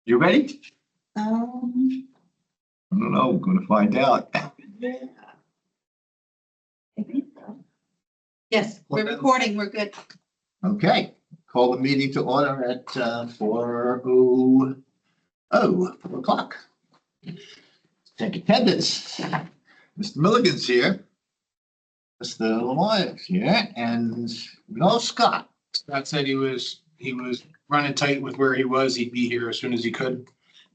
You ready? I don't know. We're going to find out. yeah. I think so. Yes, we're recording. We're good. Okay. Call the meeting to order at 4 o'clock. Take attendance. Mr. Milligan's here. Mr. Lamoya's here, and no Scott. Scott said he was running tight with where he was. He'd be here as soon as he could.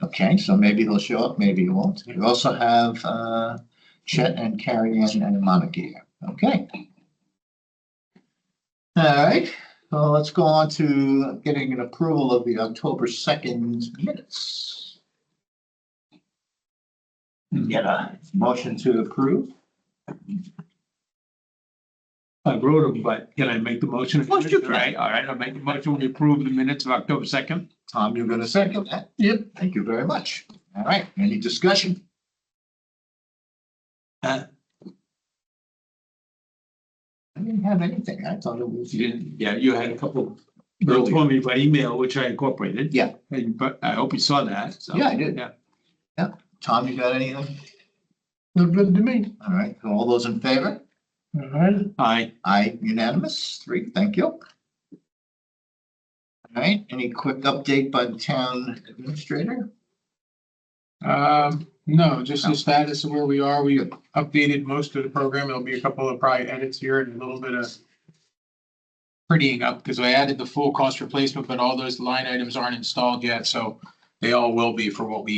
Okay, so maybe he'll show up, maybe he won't. We also have Chet and Carrie Ann and Monica here. Okay. All right, so let's go on to getting an approval of the October 2nd minutes. Get a motion to approve. I wrote them, but can I make the motion? Of course you can. All right, I'll make the motion. We approve the minutes of October 2nd. Tom, you're going to second that? Yep. Thank you very much. All right, any discussion? I didn't have anything. I thought it was. You didn't, yeah, you had a couple, you told me by email, which I incorporated. Yeah. But I hope you saw that. So, Yeah, I did. Yeah. Tom, you got anything? Look good to me. All right, so all those in favor? All right. Aye, unanimous, 3, thank you. All right, any quick update by the town administrator? No, just the status of where we are. We updated most of the program. There'll be a couple of probably edits here and a little bit of prettying up because I added the full cost replacement, but all those line items aren't installed yet. So they all will be for what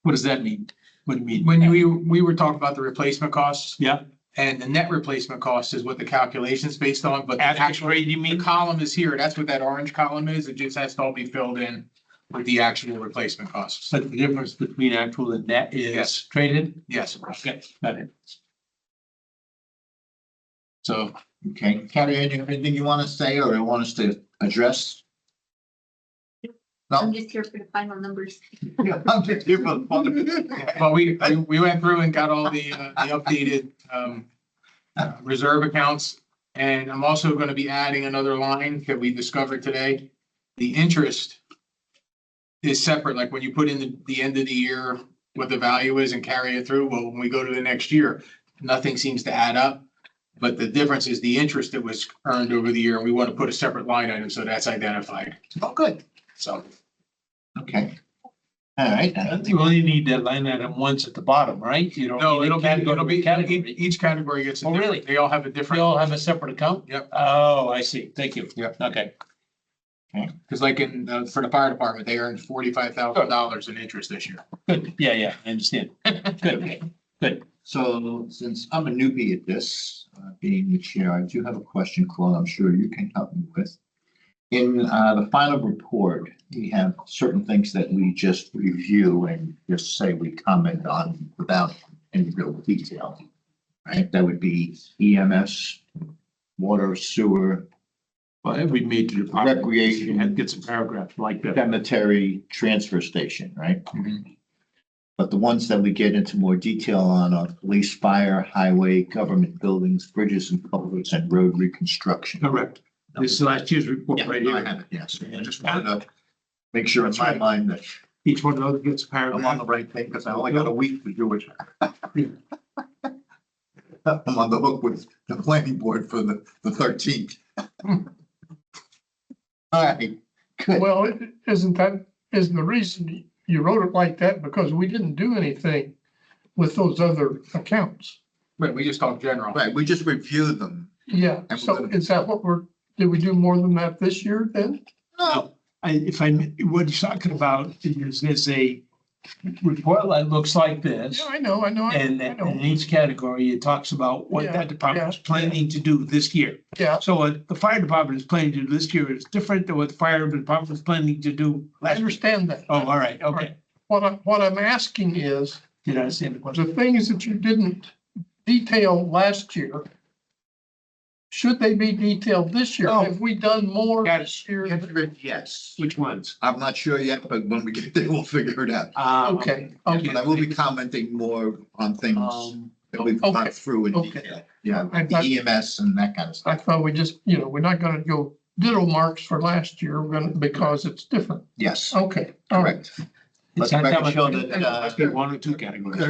What does that mean? What do you mean? when we were talking about the replacement costs. Yeah. And the net replacement cost is what the calculation's based on, but the After actual grade, you the mean? column is here. That's what that orange column is. It just has to all be filled in with the actual replacement costs. But the difference between actual and net is Yes. traded? Yes. Okay, got it. So Okay, Carrie, anything you want to say or want us to address? I'm No, just here for the final numbers. I'm just here for the fun. well, we went through and got all the updated reserve accounts. And I'm also going to be adding another line that we discovered today. The interest is separate, like when you put in the end of the year, what the value is and carry it through. Well, when we go to the next year, nothing seems to add up. But the difference is the interest that was earned over the year. And we want to put a separate line item, so that's identified. Oh, good. So Okay. All right. You only need that line item once at the bottom, right? You don't. no, need a it'll be, category. each category gets a Oh, different, really? they all have a They different. all have a separate account? Yep. Oh, I see. Thank you. Yep. Okay. Because like for the fire department, they earned $45,000 in interest this year. Good. Yeah, I understand. Good. Good. So since I'm a newbie at this, being the chair, I do have a question, Claude, I'm sure you can help me with. In the final report, we have certain things that we just review and just say we comment on without any real detail. Right? That would be EMS, water, sewer, Well, every major department. Recreation. Had gets a paragraph like that. cemetery, transfer station, right? Mhm. But the ones that we get into more detail on are police, fire, highway, government buildings, bridges and culverts, and road reconstruction. Correct. This is last year's report Yeah, right no, I here. have it, yes. I just wanted to make sure in my mind that Each one of those gets a I'm on the paragraph. right thing, because I only got a week to do it. I'm on the hook with the planning board for the 13th. All right, good. Well, isn't the reason you wrote it like that because we didn't do anything with those other accounts? Right, we just talk general. Right, we just reviewed them. Yeah, And so we're gonna- is that did we do more than that this year then? No, What he's talking about is there's a report that looks like this. Yeah, I know. And I in know. each category, it talks about what Yeah, that department is yeah, planning to do this year. Yeah, So what the fire department is planning to do this year is different than what the fire department was planning to do I last year. understand that. Oh, all right, okay. What I'm asking is, Did I understand the question? the things that you didn't detail last year, should they be detailed this year? No. Have we done more Got it. this year? yes. Which ones? I'm not sure yet, but when we get there, we'll figure it out. Okay, But okay. I will be commenting more on things that we've gone okay, through in okay. detail. Yeah, I like the thought- EMS and that kind of I stuff. thought we just, we're not gonna go ditto marks for last year, because it's different. Yes, Okay, all right. correct. Let's not that record much show money. that, Let's get one or two categories.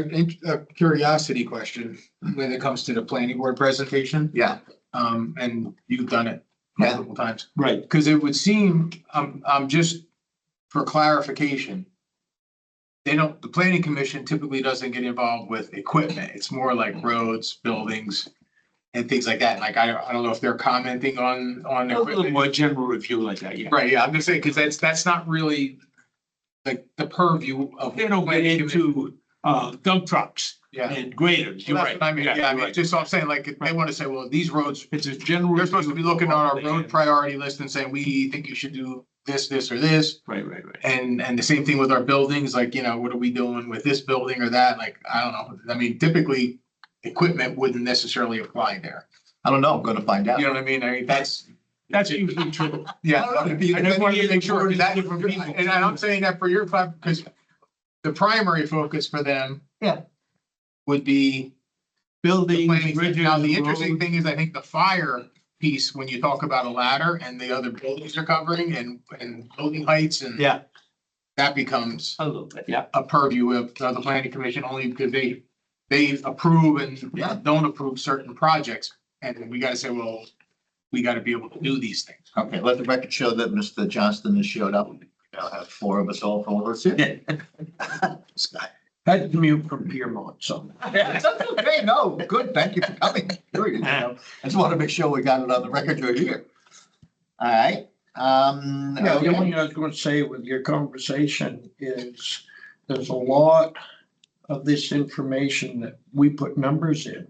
A curiosity question when it comes to the planning board presentation, yeah, and you've done it Yeah. multiple times. Right. Because it would seem, I'm just for clarification. The planning commission typically doesn't get involved with equipment. It's more like roads, buildings and things like that. Like, I don't know if they're commenting on A little equipment. more general review like that, yeah. Right, yeah, I'm just saying, because that's not really like the purview of. They don't get planning commission. into, dump trucks Yeah. and graders, Well, you're that's right. what I mean, yeah, I mean, you're right. just so I'm saying, like, if they want to say, well, these roads, It's a general. they're supposed to be looking at our review. road priority list and saying, we think you should do this, or this. Right, right, right. And the same thing with our buildings, like, what are we doing with this building or that? Like, I don't know. I mean, typically, equipment wouldn't necessarily apply there. I don't know, I'm gonna find out. You know what I mean? I mean, that's Usually true. yeah. I don't know, I just wanted to make sure, Every that, different people. and I'm saying that for your club, because the primary focus for them. Yeah. Would be the Buildings, planning. bridges, Now, the interesting roads. thing is, I think the fire piece, when you talk about a ladder and the other buildings are covering and building heights and. Yeah, That becomes a little bit, yeah. a purview of the planning commission only because they approve and Yeah. don't approve certain projects. And we gotta say, well, we gotta be able to do these things. Okay, let the record show that Mr. Johnston has showed up. We now have four of us here. This guy. Had to commute from Piermont, so. That's okay, no, good, thank you for coming. Here we go. I just want to make sure we got it on the record you're here. All right, Yeah, the only thing I was gonna say with your conversation is there's a lot of this information that we put numbers in.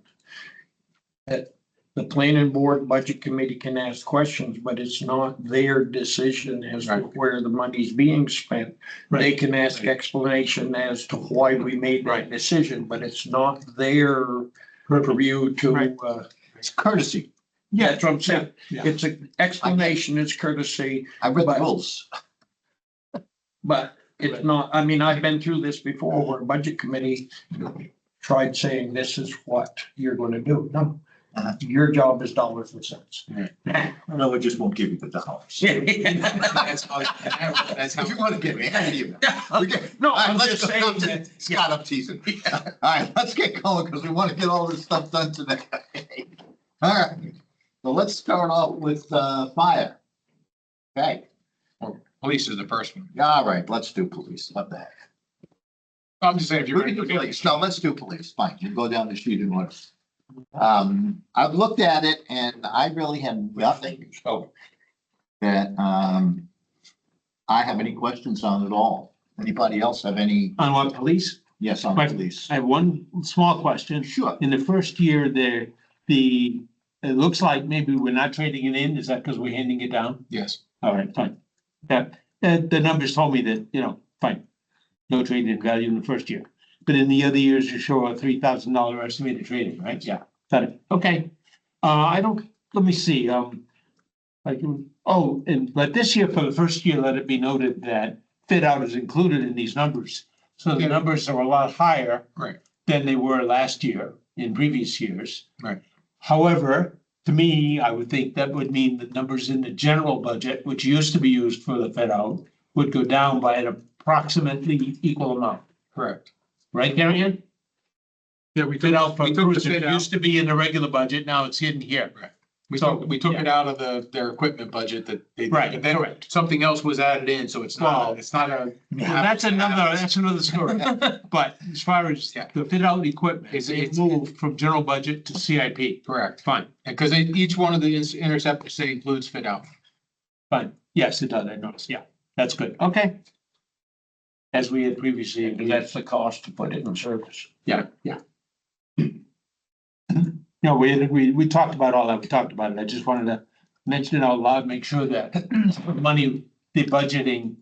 That the planning board budget committee can ask questions, but it's not their decision as to Right. where the money's being spent. They can ask explanation as to why we made that decision, but it's not their purview Right. to, it's courtesy. yeah, that's what I'm saying. Yeah. It's an explanation, it's courtesy, I read the But- rules. but it's not, I mean, I've been through this before where budget committee tried saying this is what you're gonna do. No, Uh-huh. your job is dollars and cents. No, we just won't give you the dollars. That's how, that's how. If you want to give me, I give you. We get- No, All right, I'm let's just go. saying I'm that- teasing. Scott, I'm teasing. All right, let's get going because we want to get all this stuff done today. All right, so let's start off with fire. Okay, Police is the first one. all right, let's do police. What the heck? I'm just saying, if you're. We can do police. No, let's do police. Fine, you go down the sheet in order. I've looked at it and I really have nothing that I have any questions on at all. Anybody else have any? On what, police? Yes, on Question. police. I have one small question. Sure. In the first year there, it looks like maybe we're not trading it in. Is that because we're handing it down? Yes. All right, fine. The numbers told me that, fine. No trade-in value in the first year. But in the other years, you show a $3,000 estimated trade-in, right? Yeah, got it. Okay. Let me see, but this year, for the first year, let it be noted that fit out is included in these numbers. So the Yeah. numbers are a lot higher. Right. Than they were last year, in previous years. Right. However, to me, I would think that would mean the numbers in the general budget, which used to be used for the fit out, would go down by an approximately equal amount, Correct. right, Karen? Yeah, we Fit out for we took the cruisers, fit it out. used to be in the regular budget, now it's hidden here. We So, took it out of their equipment budget that they. did, Right, but then correct. something else was added in, so it's Well, not a. Well, that's another story, but as far as Yeah. the fit out equipment, It's- it's it's- moved from general budget to CIP. Correct. Fine, And because each one of the interceptors say includes fit out. fine, yes, it does, I noticed, yeah, that's good, okay. As we had previously, And that's the cost to put it in service. yeah. No, we talked about all that, we talked about it, I just wanted to mention it out loud, make sure that the money, the budgeting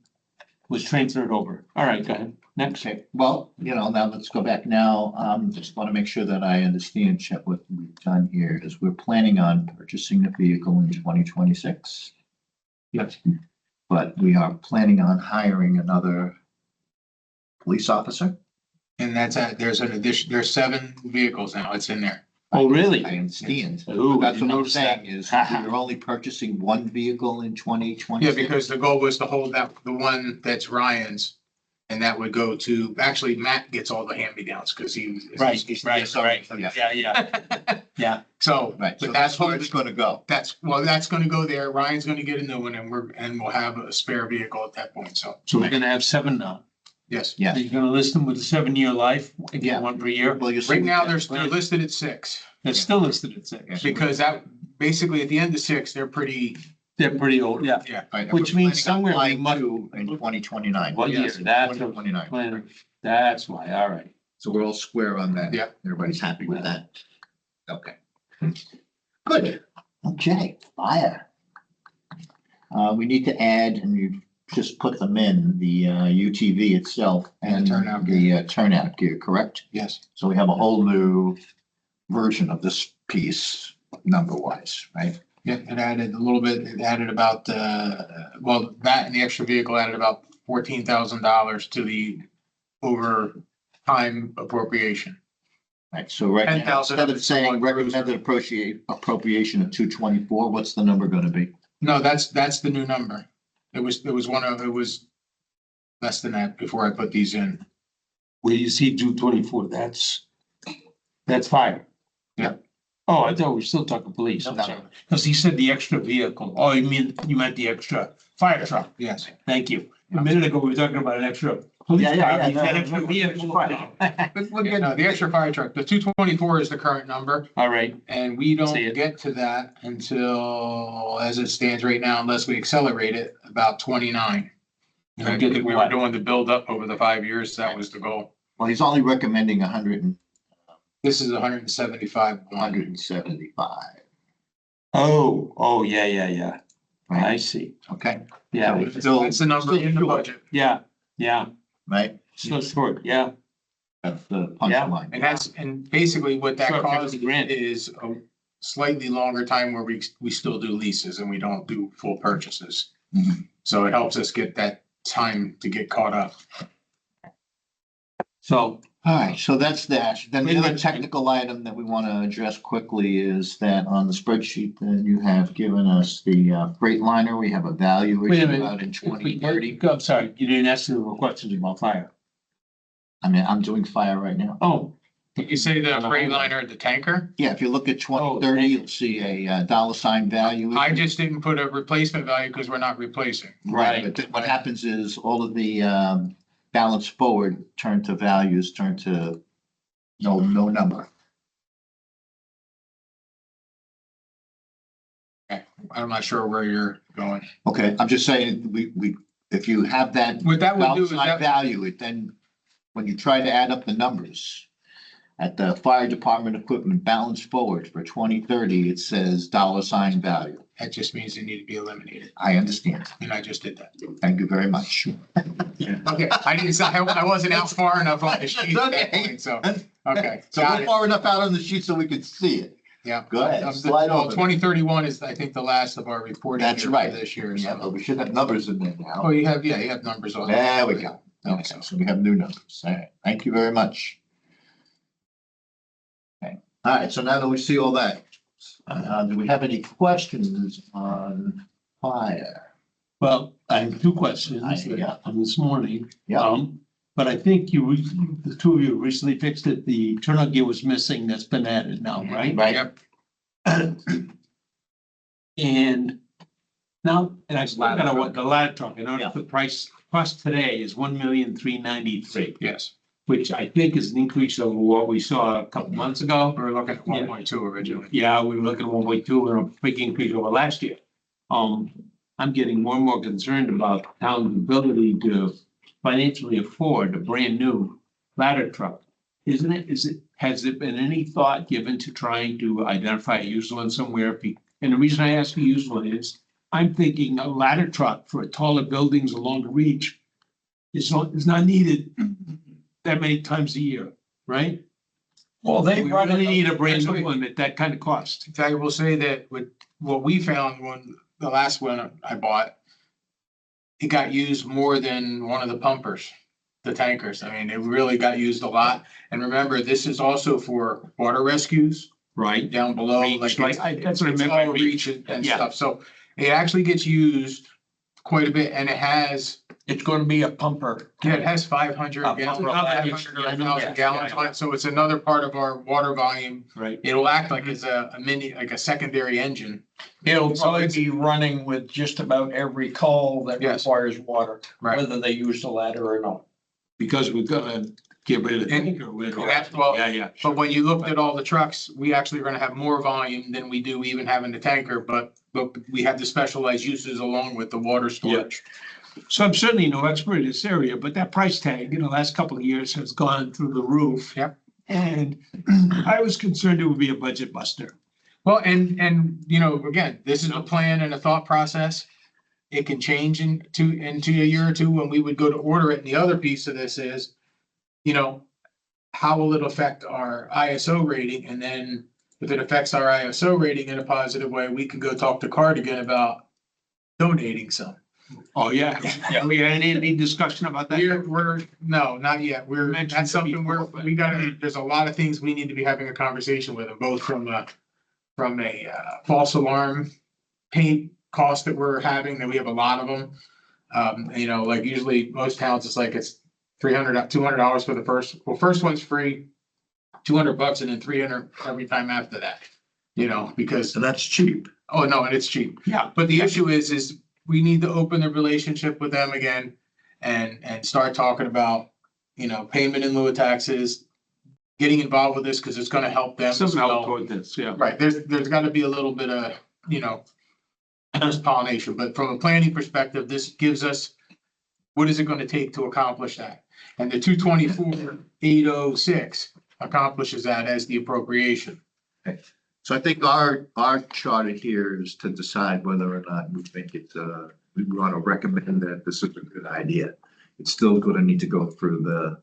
was transferred over. All right, go ahead, next. Okay, well, now let's go back now. Just want to make sure that I understand, Chet, what we've done here is we're planning on purchasing the vehicle in 2026. Yes. But we are planning on hiring another police officer. And there's an addition, there's 7 vehicles now, it's in there. Oh, really? I understand. Ooh, That's didn't what I'm notice that. saying is we're only purchasing one vehicle in 2026. Yeah, because the goal was to hold that, the one that's Ryan's And that would go to, actually, Matt gets all the hand-me-downs because he. Right, he's- right, right. Yeah. Yeah. Yeah. So, Right, so but that's that's where what, it's gonna go. that's gonna go there. Ryan's gonna get a new one and we'll have a spare vehicle at that point. So, So we're gonna have 7 now. yes. Yeah. You're gonna list them with a 7-year life, and Yeah. get one per year. Well, you see. Right now, they're listed at 6 They're still listed at 6. Yeah. because that, basically at the end of 6, they're pretty, They're pretty old, yeah. Right, Which we're means planning on somewhere we flying must- two in 2029. What year? Yes, That's, 2029. plan. That's why, all right. So we're all square on that. Yeah. Everybody's happy with that? Okay. Good. Okay, fire. We need to add, and you just put them in, the UTV itself and turnout the turnout gear, correct? yes. So we have a whole new version of this piece, number wise, right? Yeah, it added a little bit, it added about, well, that and the extra vehicle added about $14,000 to the overtime appropriation. Right, so right now, 10,000 instead of saying recommended appropriation of 224, what's the number gonna be? No, that's the new number. It was less than that before I put these in. Where you see 224, that's fire. Yeah. Oh, I thought we were still talking police. I'm No. sorry. Because he said the extra vehicle. Oh, you meant the extra fire truck. Yes. Thank you. A minute ago, we were talking about an extra police Yeah, yeah, car. yeah, He said no, extra no, vehicle. We'll Yeah, get no, the extra fire truck, the 224 is the current number. All right, And we See don't it. get to that until, as it stands right now, unless we accelerate it, about 29. We'll get to We were what? doing the build up over the 5 years. That was the goal. Well, he's only recommending 100 This is 175. 175, oh, yeah. I right? see. Okay, Yeah, Still- That's the number still in the short. budget. yeah, right? so short, yeah. That's the punchline. And basically what that Sure, caused 50 grand. is a slightly longer time where we still do leases and we don't do full purchases. Mhm. So it helps us get that time to get caught up. So, All right, so that's that. Then Wait the a other minute. technical item that we want to address quickly is that on the spreadsheet that you have given us the Freightliner, we have a Wait a valuation minute. out in 2030. I'm sorry, you didn't ask the questions about fire. I mean, I'm doing fire right now. Oh, You say the Freightliner, the tanker? Yeah, if you look at 2030, you'll see a dollar sign value. I just didn't put a replacement value because we're not replacing. Right, but what happens is all of the balance forward turn to values, turn to no number. I'm not sure where you're going. Okay, I'm just saying, if you have that What that would do dollar is sign that, value, it then, when you try to add up the numbers at the fire department equipment balance forward for 2030, it says dollar sign value. that just means they need to be eliminated. I understand. And I just did that. Thank you very much. Okay, I wasn't out far enough on the sheet at that point, so, okay. So got we're it. far enough out on the sheet so we could see it. Yeah. Go ahead, slide over. 2031 is, I think, the last of our reporting. That's year for right. This year, Yeah, but so. we should have numbers in there Oh, now. you have numbers on. There we go. Yeah, Okay, so- so we have new numbers. All right, thank you very much. Okay, all right, so now that we see all that, do we have any questions on fire? well, I have 2 questions Yeah. on this morning. Yeah, But I think the two of you recently fixed it. The turnout gear was missing. That's been added now, right? right. Yep. And now, and I still Ladder got truck. what the ladder truck, I know Yeah. the cost today is 1,393,000, Yes, which I think is an increase over what we saw a couple months ago. we were looking at 1.2 originally. Yeah, we were looking at 1.2 and a big increase over last year. I'm getting more and more concerned about town's ability to financially afford a brand new ladder truck. Isn't it, has there been any thought given to trying to identify a used one somewhere? And the reason I ask a used one is, I'm thinking a ladder truck for taller buildings along the reach is not needed that many times a year, right? Well, they We run really it, need a brand new Actually- one at that kind of cost. In fact, I will say that what we found when the last one I bought, it got used more than one of the pumpers, the tankers. I mean, it really got used a lot. And remember, this is also for water rescues Right. down below. Reach, Like that's what I it's meant by all reach. reach and Yeah. stuff. So it actually gets used quite a bit and it has It's gonna be a pumper. Yeah, it has 500 Oh, gallons, well, 500 or 1,000 yeah, gallons on it, so it's another part of our water volume. Right. It'll act like it's a mini, like a secondary engine. It'll So probably it's- be running with just about every call that Yes. requires water, Right. whether they use the ladder or not. Because we're gonna get rid of the And- tanker. Correct. Well, Yeah. But when you looked at all the trucks, we actually are gonna have more volume than we do even having the tanker, but we have the specialized uses along with the water storage. So I'm certainly no expert in this area, but that price tag in the last couple of years has gone through the roof. Yep. And I was concerned it would be a budget buster. Well, and, you know, again, this is a plan and a thought process. It can change into a year or two when we would go to order it. And the other piece of this is, you know, how will it affect our ISO rating? And then if it affects our ISO rating in a positive way, we can go talk to Cardigan about donating some. Oh, yeah. Yeah, we had any discussion about that? No, not yet. Mentioned That's something before, but- we gotta, there's a lot of things we need to be having a conversation with them, both from a false alarm paint cost that we're having, that we have a lot of them. You know, like usually most towns, it's like it's $200 for the first one's free, $200 and then 300 every time after that. You know, because, So that's cheap. oh, no, and it's cheap. Yeah. But the issue is we need to open the relationship with them again and start talking about, you know, payment in lieu of taxes, getting involved with this because it's gonna help them as Some help well. toward this, yeah. Right, there's gotta be a little bit of, you know, pollination, but from a planning perspective, this gives us, what is it gonna take to accomplish that? And the 224,806 accomplishes that as the appropriation. So I think our charter here is to decide whether or not we think it's, we want to recommend that this is a good idea. It's still going to need to go through the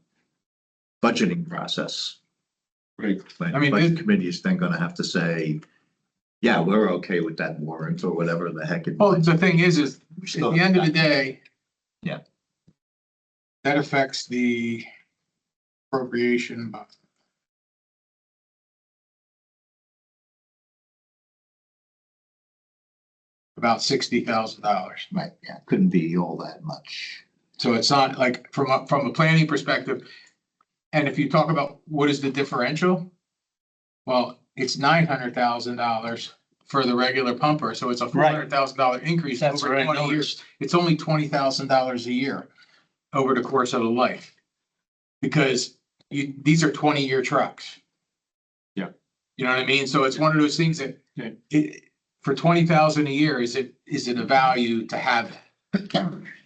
budgeting process. Right. I mean, Budget committee is then going to have to say, yeah, we're okay with that warrant or whatever the heck it Well, was. the thing is We at still the end of the have day. Yeah. That affects the appropriation by about $60,000. Right, yeah, couldn't be all that much. So it's not like from a planning perspective. And if you talk about what is the differential? Well, it's $900,000 for the regular pumper, so it's a $400,000 increase That's over what I 20 years. noticed. It's only $20,000 a year over the course of a life. Because these are 20-year trucks. Yeah. You know what I mean? So it's one of those things that Yeah. for 20,000 a year, is it a value to have it?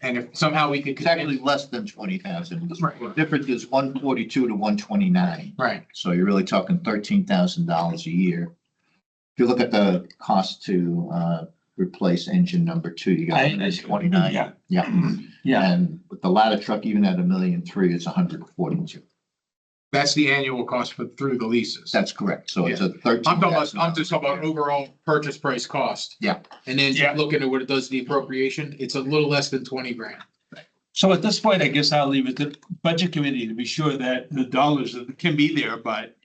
And if somehow we could. It's actually less than 20,000. Right. The difference is 142 to 129. Right. So you're really talking $13,000 a year. If you look at the cost to replace engine number 2, you got 129. Yeah. Yeah. Yeah. And with the ladder truck, even at $1.3 million, it's 142. That's the annual cost through the leases. That's correct. So it's a 13. I'm just talking about overall purchase price cost. Yeah. And then Yeah. looking at what it does to the appropriation, it's a little less than 20 grand. So at this point, I guess I'll leave it to the budget committee to be sure that the dollars can be there, but,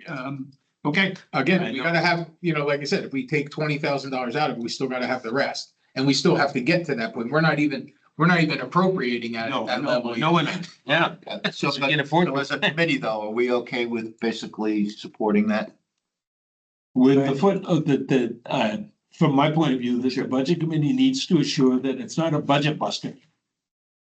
okay. Again, I we know. gotta have, you know, like I said, if we take $20,000 out of it, we still gotta have the rest. And we still have to get to that point. We're not even appropriating at No, that no, level. no one, yeah. So We can afford as a committee though, are we okay with basically supporting that? With the foot of from my point of view, the budget committee needs to assure that it's not a budget buster.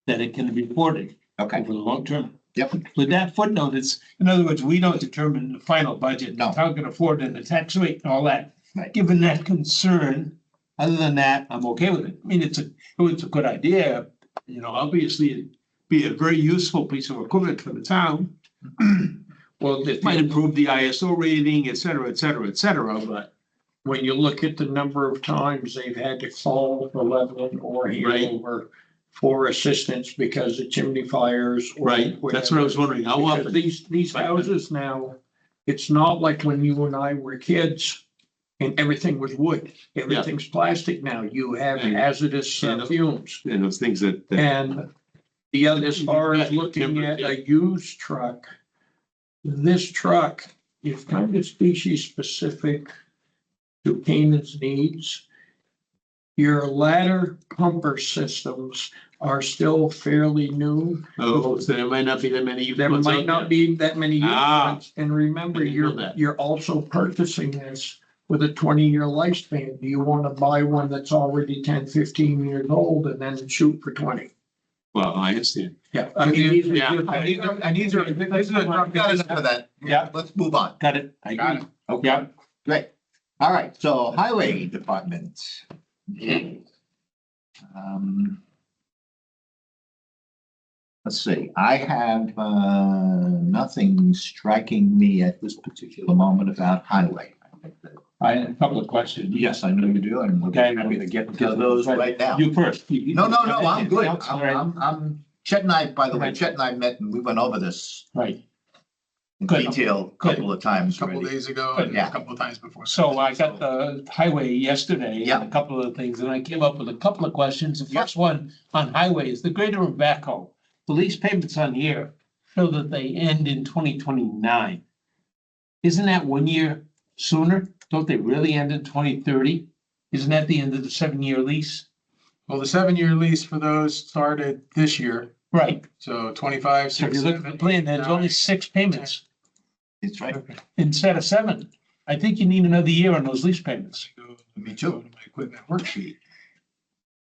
That it can be afforded Okay. over the long term. Yep. With that footnote, it's, in other words, we don't determine the final budget. No. The town can afford it, and the tax rate and all that. Right. Given that concern, other than that, I'm okay with it. I mean, it's a good idea, you know, obviously it'd be a very useful piece of equipment for the town. Well, It might improve the ISO rating, et cetera, et cetera, et cetera, but. when you look at the number of times they've had to call for Lebanon or Right. Hanover for assistance because of chimney fires. or That's what I was wondering, how Because often? these houses now, it's not like when you and I were kids and everything was wood. Everything's plastic now. You have Yeah. hazardous Yeah. fumes. And those things that. And the other, as far as looking at a used truck, this truck is kind of species specific to Canaan's needs. Your ladder pumper systems are still fairly new. Oh, so there might not be that many. There ones might out not there. be that many used Ah. ones. And remember, I didn't know that. you're also purchasing this with a 20-year lifespan. Do you want to buy one that's already 10, 15 years old and then shoot for 20? Well, I understand. Yeah, I mean, these are Yeah. good And these things. are, and these are, this is a truck Got that enough of that. Yeah. Let's move on. Got it. I got agree. it. Okay, Yeah. great. All right, so highway department. Um, Let's see, I have nothing striking me at this particular moment about highway. I had a couple of questions. Yes, I know you do, and we're Okay. happy to get to those right now. You first. No, I'm good. All right. Chet and I, by the way, Chet and I met and we went over this Right. in Good. detail a couple of times a couple already. days ago and a couple of times before. So I got the highway yesterday Yeah. and a couple of things, and I came up with a couple of questions. The first one on highway is the greater and backhoe. The lease payments on here show that they end in 2029. Isn't that 1 year sooner? Don't they really end in 2030? Isn't that the end of the 7-year lease? Well, the 7-year lease for those started this year, Right. so 25, So if 6, you look at the 7, plan, there's only 6 payments It's right. instead of 7. I think you need another year on those lease payments. Me too. Go to my equipment worksheet.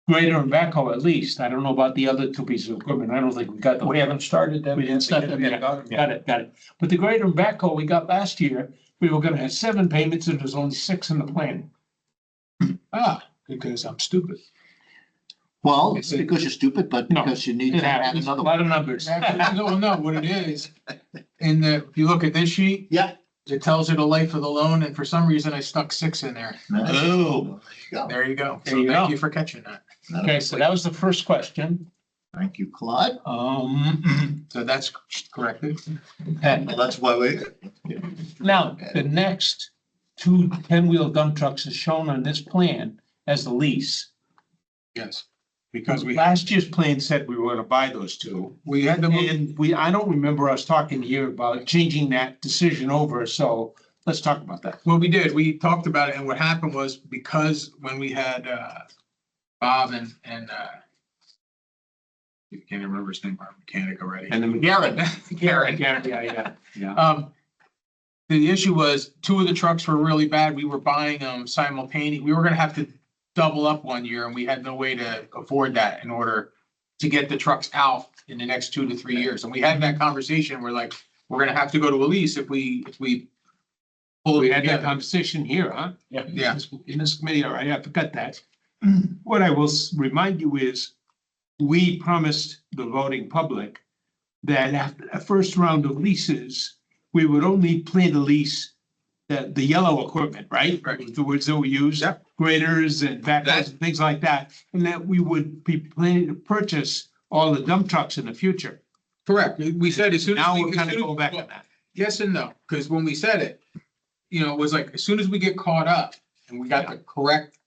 Greater and backhoe at least. I don't know about the other 2 pieces of equipment. I don't think we got them. We haven't started them. We didn't start them yet. Got it. But the greater and backhoe we got last year, we were gonna have 7 payments and there's only 6 in the plan. Because I'm stupid. Well, Is it- because you're stupid, but No, because you need It to add happens, a another lot one. of numbers. No, what it is, in the, if you look at this sheet, Yeah. it tells you the life of the loan, and for some reason I stuck 6 in there. Oh. There you go. There So you thank go. you for catching that. Okay, so that was the first question. Thank you, Claude. So that's corrected. Well, that's why we. Now, the next 2 10-wheel dump trucks is shown on this plan as the lease. Yes. Because Last year's plan said we were gonna buy those 2. we had to move, And I don't remember us talking here about changing that decision over, so let's talk about that. well, we did, we talked about it, and what happened was because when we had, Bob and, you can't even remember his name, our mechanic already. And then. Garen. Yeah. The issue was 2 of the trucks were really bad. We were buying them simultaneously. We were gonna have to double up 1 year and we had no way to afford that in order to get the trucks out in the next 2 to 3 years. And we had that conversation. We're like, we're gonna have to go to a lease if we pull We it had that together. conversation here, huh? Yeah. In this committee, all right, I forgot that. What I will remind you is, we promised the voting public that after the first round of leases, we would only plan to lease the yellow equipment, right? Right. The words that we use. Yep. Graders and backhoes and things like that, and that we would be planning to purchase all the dump trucks in the future. Correct. We said as soon as. Now we- we're as kind of soon as- going back on that. Yes and no, because when we said it, it was like, as soon as we get caught up and we got the correct,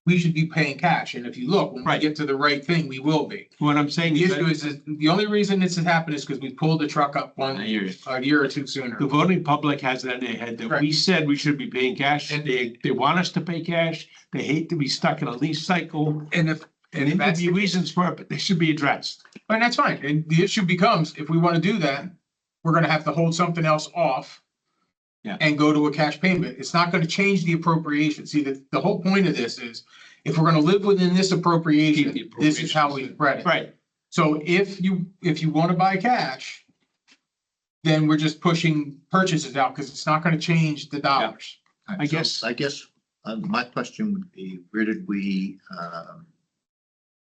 we should be paying cash. And if you look, when we Right. get to the right thing, we will be. What I'm saying The is issue is the only reason this has happened is because we pulled the truck up I hear you. a year or 2 sooner. The voting public has that in their head that we said we should be paying cash. And- They want us to pay cash. They hate to be stuck in a lease cycle. And if And there may be reasons for it, but they should be addressed. and that's fine. And the issue becomes, if we want to do that, we're gonna have to hold something else off. Yeah. And go to a cash payment. It's not gonna change the appropriation. See, the whole point of this is, if we're gonna live within this appropriation, Keep the this is how we spread it. Right. So if you want to buy cash, then we're just pushing purchases out because it's not gonna change the dollars. I guess- My question would be, where did we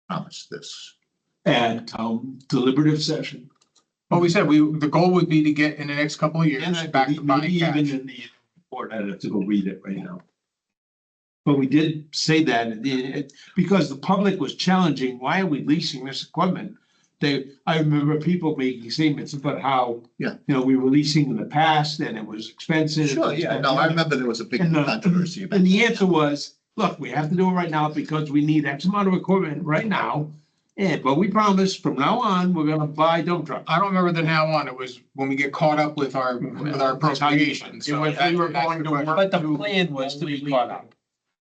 promise this? At deliberative session. But we said the goal would be to get in the next couple of years And I back to believe buying maybe even cash. in the report, I'd have to go read it right now. But we did say that because the public was challenging, why are we leasing this equipment? I remember people making statements about how, Yeah. we were leasing in the past and it was expensive. Sure, yeah, no, I remember there was a big And controversy about. And the that. answer was, look, we have to do it right now because we need X amount of equipment right now. But we promise from now on, we're gonna buy dump trucks. I don't remember the now on. It was when we get caught up with our appropriation. So It was- that- we were that's going the to question. work- But the plan was to be caught up.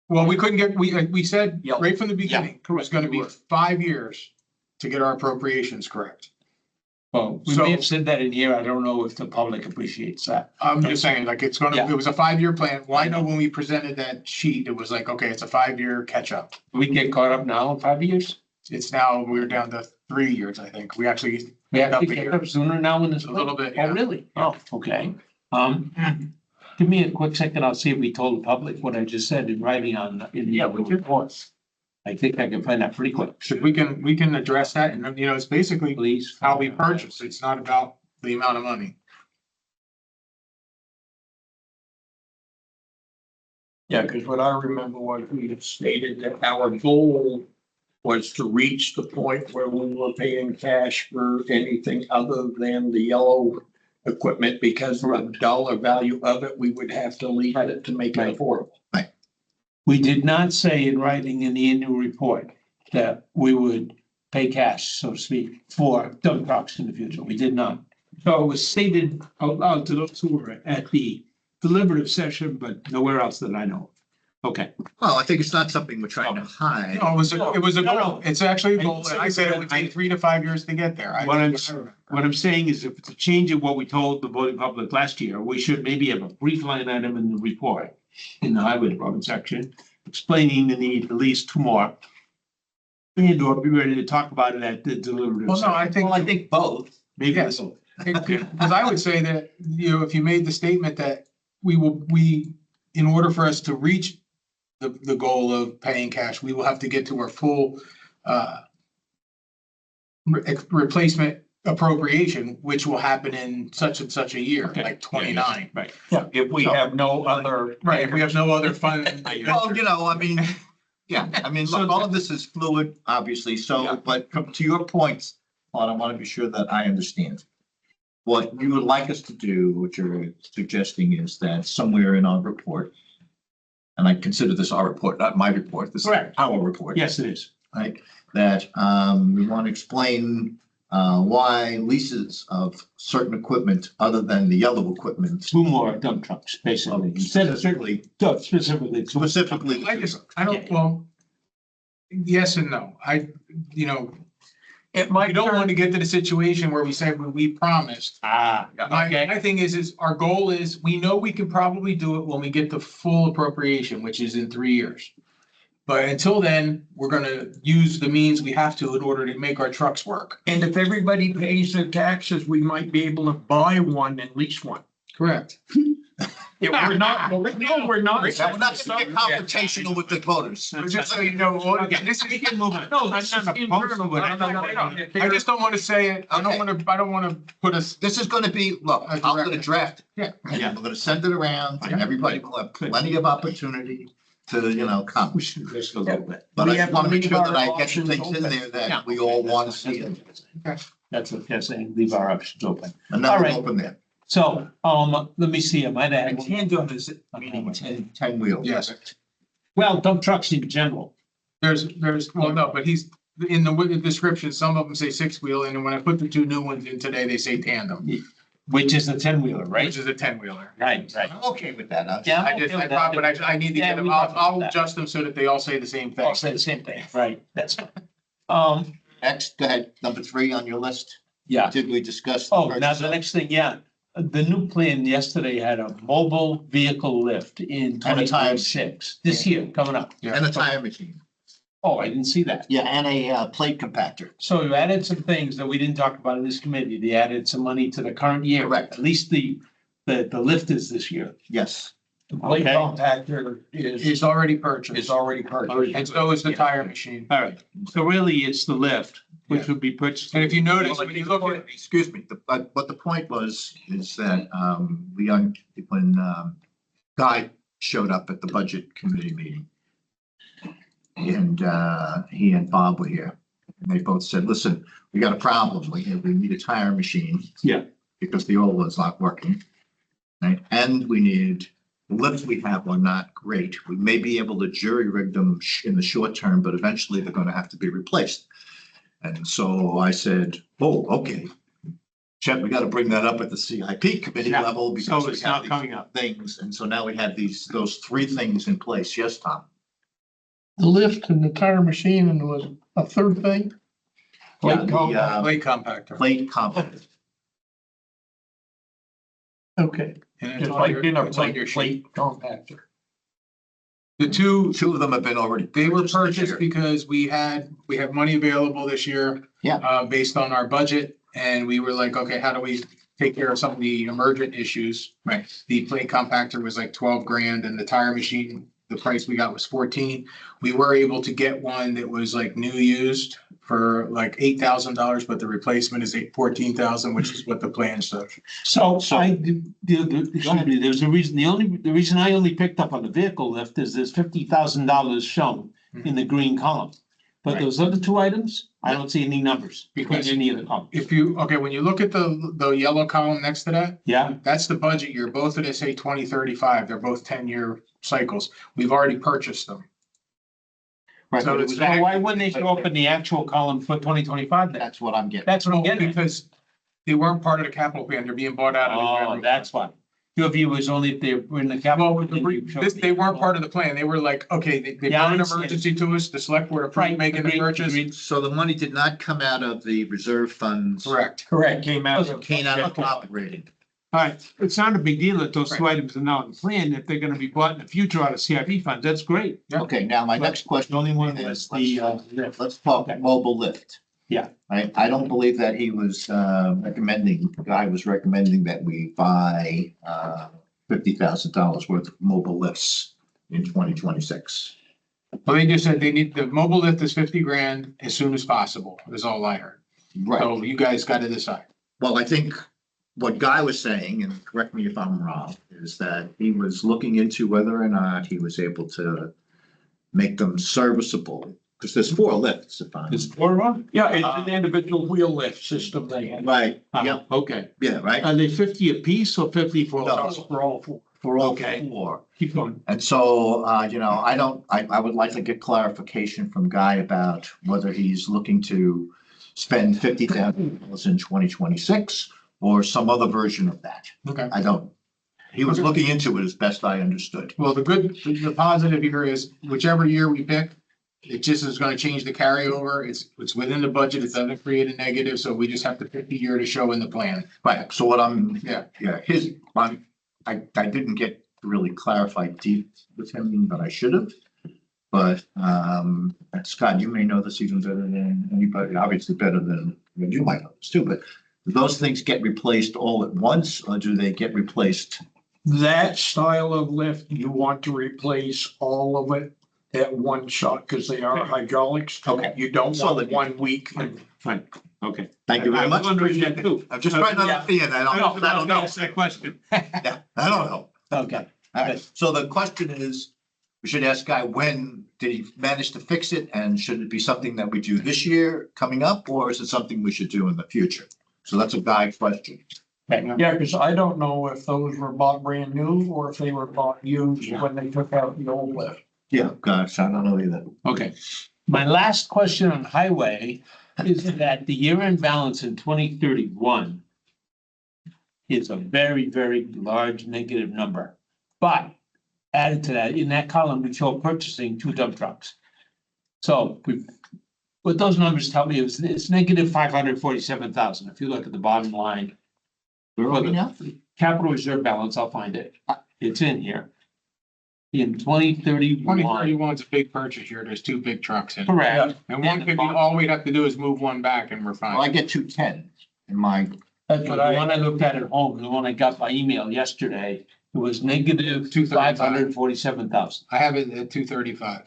Well, we couldn't get, we said Yeah. right from the beginning, it was gonna be 5 years to get our appropriations correct. Well, we So- may have said that in here. I don't know if the public appreciates that. I'm just saying, like, it's gonna, Yeah. it was a 5-year plan. Well, I know when we presented that sheet, it was like, okay, it's a 5-year catch up. We get caught up now in 5 years? It's now, we're down to 3 years, I think. We actually, We have Up to a get year. up sooner now in this. A little bit, Oh, yeah. really? Oh, okay. Give me a quick second. I'll see if we told the public what I just said in writing on, in the reports. I think I can find that pretty quick. so we can address that. And, you know, it's basically Please. how we purchase. It's not about the amount of money. Yeah, because what I remember was we had stated that our goal was to reach the point where we were paying cash for anything other than the yellow equipment, because of the dollar value of it, we would have to leave it to make it affordable. We did not say in writing in the annual report that we would pay cash, so to speak, for dump trucks in the future. We did not. So it was stated out loud to those who were at the deliberative session, but nowhere else that I know. Okay. Well, I think it's not something we're trying to hide. No, it was a No, no. goal. It's actually a goal. And I said it would take 3 to 5 years to get there. What I'm saying is if it's a change in what we told the voting public last year, we should maybe have a brief line item in the report in the highway department section, explaining the need at least 2 more. And or be ready to talk about it at the deliberative. Well, no, I session. think, think both. Maybe yes. both. because I would say that, you know, if you made the statement that we, in order for us to reach the goal of paying cash, we will have to get to our full replacement appropriation, which will happen in such and such a year, Okay. like 29. Right. Yeah, if we have no other. Right, if we have no other fund. Well, you know, I mean, yeah, I mean, look, all of this is fluid, obviously, Yeah. so, but to your points, Paul, I want to be sure that I understand. What you would like us to do, what you're suggesting is that somewhere in our report, and I consider this our report, not my report, this is Correct. our report. Yes, it is. Right, that we want to explain why leases of certain equipment other than the yellow equipment. 2 more dump trucks, basically, instead of Specifically, specifically. specifically. I don't, well, yes and no. You know, It we might don't want turn, to get to the situation where we say we promised. Okay. My thing is our goal is, we know we can probably do it when we get the full appropriation, which is in 3 years. But until then, we're gonna use the means we have to in order to make our trucks work. and if everybody pays their taxes, we might be able to buy one and lease one. Correct. If we're not, well, no, we're not. Now, we're not going to get confrontational with the voters. Just so you know, this is. No, that's not opposed to it. I just don't want to say it. I don't want to put us. This is going to be, look, I'm going to draft it. Yeah. Yeah. We're going to send it around and everybody will have plenty of opportunity to, you know, come. We should risk a little bit. But We I have want to make to sure leave that I our get some options things in open. there that we all want to see. it. That's what they're saying, leave our options open. And then All we'll right. open there. So, let me see, I might add. tandem is meaning 10 wheels. Yes. Well, dump trucks in general. Well, no, but he's, in the description, some of them say 6-wheel, and when I put the 2 new ones in today, they say tandem, Which is a 10-wheeler, right? which is a 10-wheeler. Right, right. I'm okay with that. Yeah. I thought, but I need to Yeah, get them, we I'll talked about that. adjust them so that they all say the same thing. I'll say the same thing, right, that's, Next, go ahead, number 3 on your list. yeah. Did we discuss? Oh, now the next thing, yeah, the new plan yesterday had a mobile vehicle lift in And a tire. 2026, this year, coming up. And a tire machine. Oh, I didn't see that. Yeah, and a plate compactor. So you added some things that we didn't talk about in this committee. They added some money to the current year. Correct. At least the lift is this year. Yes. The blade Okay. compactor It's already purchased. is already purchased. And so is the tire machine. All right, so really it's the lift, which Yeah. would be purchased. And if you notice, when you look at, Excuse me, but the point was, is that, when Guy showed up at the budget committee meeting. And, he and Bob were here, and they both said, listen, we got a problem, we need a tire machine. Yeah. Because the old one's not working. Right, and we need, the lifts we have are not great, we may be able to jury rig them in the short term, but eventually they're gonna have to be replaced. And so I said, oh, okay. Chet, we gotta bring that up at the CIP committee Yeah. level because So we it's have not these coming up. things, and so now we have those 3 things in place. Yes, Tom? The lift and the tire machine and was a third thing. Yeah, the, Plate compactor. plate compact. Okay, And it's Just on like your- in a it's on your sheet. plate compactor. The two, Two of them have been already. they were this purchased year. because we have money available this year. Yeah. Based on our budget, and we were like, okay, how do we take care of some of the emergent issues? Right. The plate compactor was like 12 grand and the tire machine, the price we got was 14. We were able to get one that was like new used for like $8,000, but the replacement is 14,000, which is what the plan said. So So- excuse me, there's a reason, the reason I only picked up on the vehicle lift is there's $50,000 shown in the green column. But Right. those other two items, I don't see any numbers Because- in any of the columns. If you, okay, when you look at the yellow column next to that, Yeah, that's the budget year. Both of them say 2035. They're both 10-year cycles. We've already purchased them. right. So But it's why wouldn't they show up in the actual column for 2025 then? That's what I'm getting. That's what I'm getting at. Because they weren't part of the capital plan. They're being bought out of the Oh, general. that's why. Your view was only if they were in the capital. Well, they weren't part of the plan. They were like, okay, they Yeah, I brought an understand. emergency to us, the select board approved Right, making the agreed, purchase. agreed. So the money did not come out of the reserve funds. Correct. Correct, came out of. Came out of Okay. operating. All right, it's not a big deal that those two items are now in the plan. If they're gonna be bought in the future out of CIP funds, that's great. Yeah. Okay, now my next question. The only one is, was the, lift. Let's talk mobile lift. Yeah. I don't believe that he was recommending, the guy was recommending that we buy $50,000 worth of mobile lifts in 2026. Well, they just said they need, the mobile lift is 50 grand as soon as possible, is all I heard. Right. So you guys got to decide. Well, I think what Guy was saying, and correct me if I'm wrong, is that he was looking into whether or not he was able to make them serviceable, because there's 4 lifts if I'm. Is four wrong? Yeah, it's an individual wheel lift system they have. Right, yeah, Okay. yeah, right, Are they 50 apiece or 50 for No. all? For all four. for all Okay. 4. Keep going. And so, I would like to get clarification from Guy about whether he's looking to spend $50,000 in 2026 or some other version of that. Okay. I don't. He was looking into it as best I understood. Well, the positive here is whichever year we pick, it just is going to change the carryover. It's within the budget. It doesn't create a negative. So we just have to pick the year to show in the plan. Right, so what Yeah. I didn't get really clarified deep with him, but I should have. But, Scott, you may know this even better than anybody, obviously better than you might know this too, but do those things get replaced all at once or do they get replaced? That style of lift, you want to replace all of it at one shot because they are hydraulics. Okay. You don't So want that- 1 week. Fine, okay. Thank you very much. I'm wondering that too. I'm just trying to understand. I don't know. That's that question. Yeah, I don't know. Okay. All right, so the question is, we should ask Guy, when did he manage to fix it? And should it be something that we do this year coming up, or is it something we should do in the future? So that's a Guy question. Yeah, because I don't know if those were bought brand new or if they were bought used when they took out the old lift. Yeah, gosh, I don't know either. Okay. My last question on highway is that the year-end balance in 2031 is a very, very large negative number. But added to that, in that column, we show purchasing 2 dump trucks. So what those numbers tell me is it's negative 547,000. If you look at the bottom line, Where are we now? capital reserve balance, I'll find it. It's in here. In 2031. 2031 is a big purchase year. There's 2 big trucks in it. Correct. And one could be, all we'd have to do is move one back and we're Well, I fine. get 210 in my, That's The what one I looked at home, the one I got by email yesterday, it was negative 547,000. I have it at 235.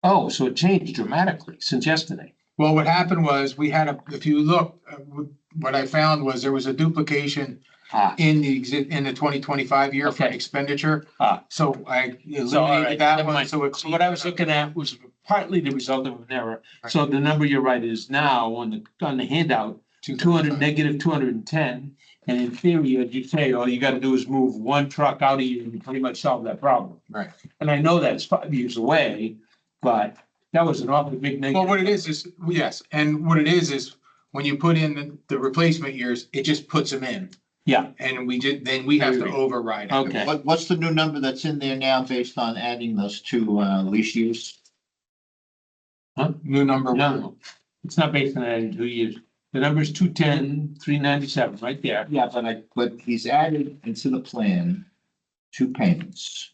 Oh, so it changed dramatically since yesterday. Well, what happened was we had if you look, what I found was there was a duplication Ah. in the 2025 year for Okay. expenditure. Ah. So I So, all right, eliminated that never one. mind. So it's. So what I was looking at was partly the result of an error. So the number you're right is now on the handout, 200, negative 210. And in theory, as you say, all you gotta do is move one truck out of you and pretty much solve that problem. Right. And I know that's 5 years away, but that was an awfully big negative. Well, what it is, yes, and what it is when you put in the replacement years, it just puts them in. Yeah. And then we have to override it. Okay. what's the new number that's in there now based on adding those 2 lease use? New number one. No, It's not based on that in 2 years. The number's 210, 397, right there. Yeah, but he's added into the plan 2 payments.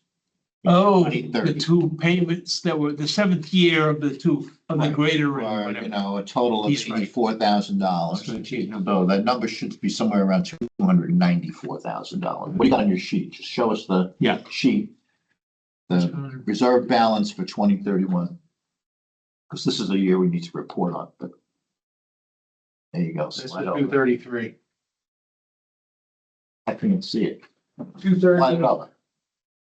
Oh, 2030. the 2 payments that were the 7th year of the 2, of the Right. greater. Or, whatever. a total of He's right. $84,000. It's gonna change number. So that number should be somewhere around $294,000. What do you got on your sheet? Just show us the Yeah. sheet. The reserve balance for 2031. Because this is a year we need to report on, but. There you go. This is Slide over. 233. I can't see it. 230, Slide it over.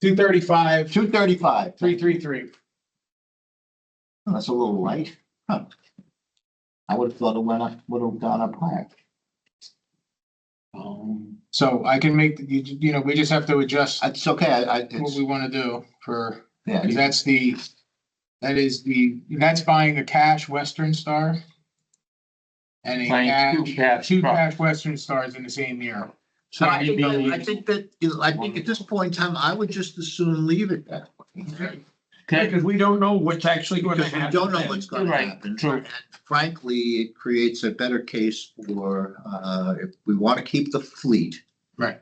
235, 235. 333. That's a little light. Huh. I would have thought it would have gone up higher. So I can make, you know, we just have to adjust It's okay. what we want to do for, Yeah, because that's buying a cash Western Star. And a Buying two trucks. cash Western Stars in the same year. So I you'd be- think at this point in time, I would just as soon leave it that way. Okay, Because we don't know what's actually going to Because we happen. don't know what's gonna Right, happen. true. And frankly, it creates a better case for, if we want to keep the fleet. Right.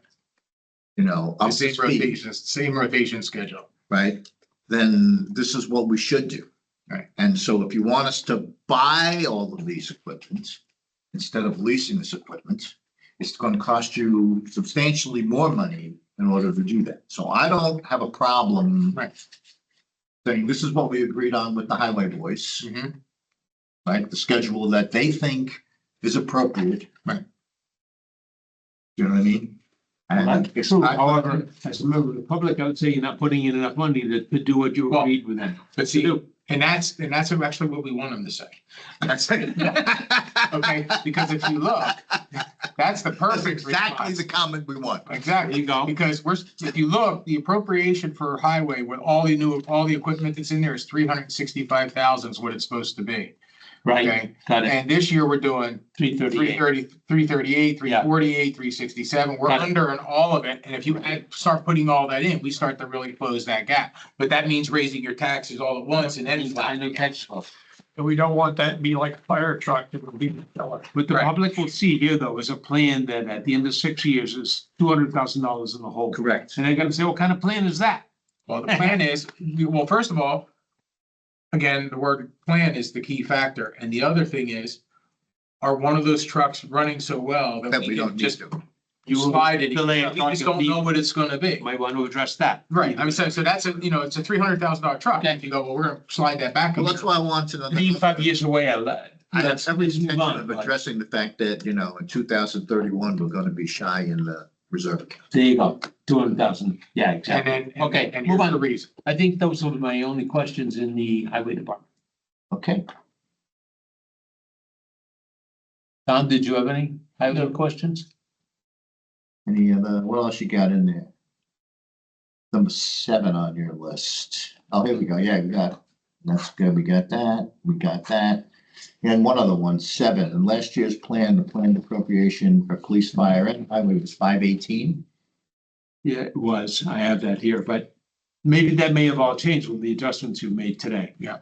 You know, The up to speed, same rotation schedule. right? Then this is what we should do. Right. And so if you want us to buy all of these equipment, instead of leasing this equipment, it's going to cost you substantially more money in order to do that. So I don't have a problem. Right. Saying this is what we agreed on with the highway boys, Mhm. right? The schedule that they think is appropriate. Right. You know what I mean? And that's it's true. not- However, as a member of the public, I would say you're not putting in enough money to do what you Well, agreed with them. But to see, do. and that's actually what we want them to say. Okay, because if you look, that's the That's perfect exactly response. the comment we want. There Exactly, you go. because if you look, the appropriation for highway with all the equipment that's in there is 365,000 is what it's supposed to be. Right, Okay, got it. and this year we're doing 338. 338, Yeah. 348, 367. We're Got it. under in all of it. And if you start putting all that in, we start to really close that gap. But that means raising your taxes all at once and then. I know tax law. And we don't want that to be like a fire truck. It would be the killer. What the Right. public will see here, though, is a plan that at the end of 6 years is $200,000 in the hole. Correct. And they're gonna say, what kind of plan is that? Well, the plan is, well, first of all, again, the word plan is the key factor. And the other thing is, are one of those trucks running so well That that we we don't can need just to. You will slide it? delay it, We just don't know what it's gonna be. Might want to address that. Right, I mean, so that's it's a $300,000 truck. If you go, well, we're gonna slide that back. a Well, that's year. why I want to know. 35 years away, I have let's every move intention on. of addressing the fact that, in 2031, we're going to be shy in the reserve account. There you go, 200,000. Yeah, And exactly. then, Okay, and move here's on. the reason. I think those were my only questions in the highway department. Okay. Tom, did you have any highway questions? Any other, what else you got in there? Number 7 on your list. Oh, here we go. Yeah, that's good. We got that. We got that. And one other one, 7. In last year's plan, the planned appropriation for police, fire, and highway was 518. Yeah, it was. I have that here, but maybe that may have all changed with the adjustments you made today. Yeah.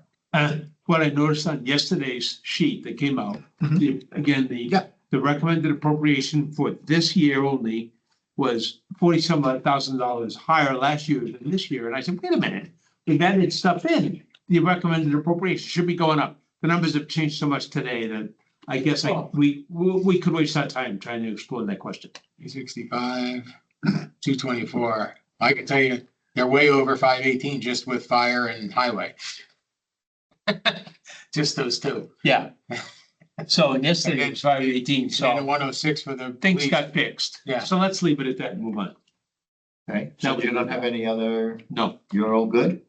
What I noticed on yesterday's sheet that came out, again, Yeah. the recommended appropriation for this year only was $40-some odd thousand higher last year than this year. And I said, wait a minute, we've added stuff in. The recommended appropriation should be going up. The numbers have changed so much today that I guess we could waste our time trying to explore that question. 365, 224. I can tell you, they're way over 518 just with fire and highway. Just those two. Yeah. So yesterday it was 518, And then so 106 for the. things police. got fixed. Yeah. So let's leave it at that and move on. Okay. So you don't have any other, No, you're all good?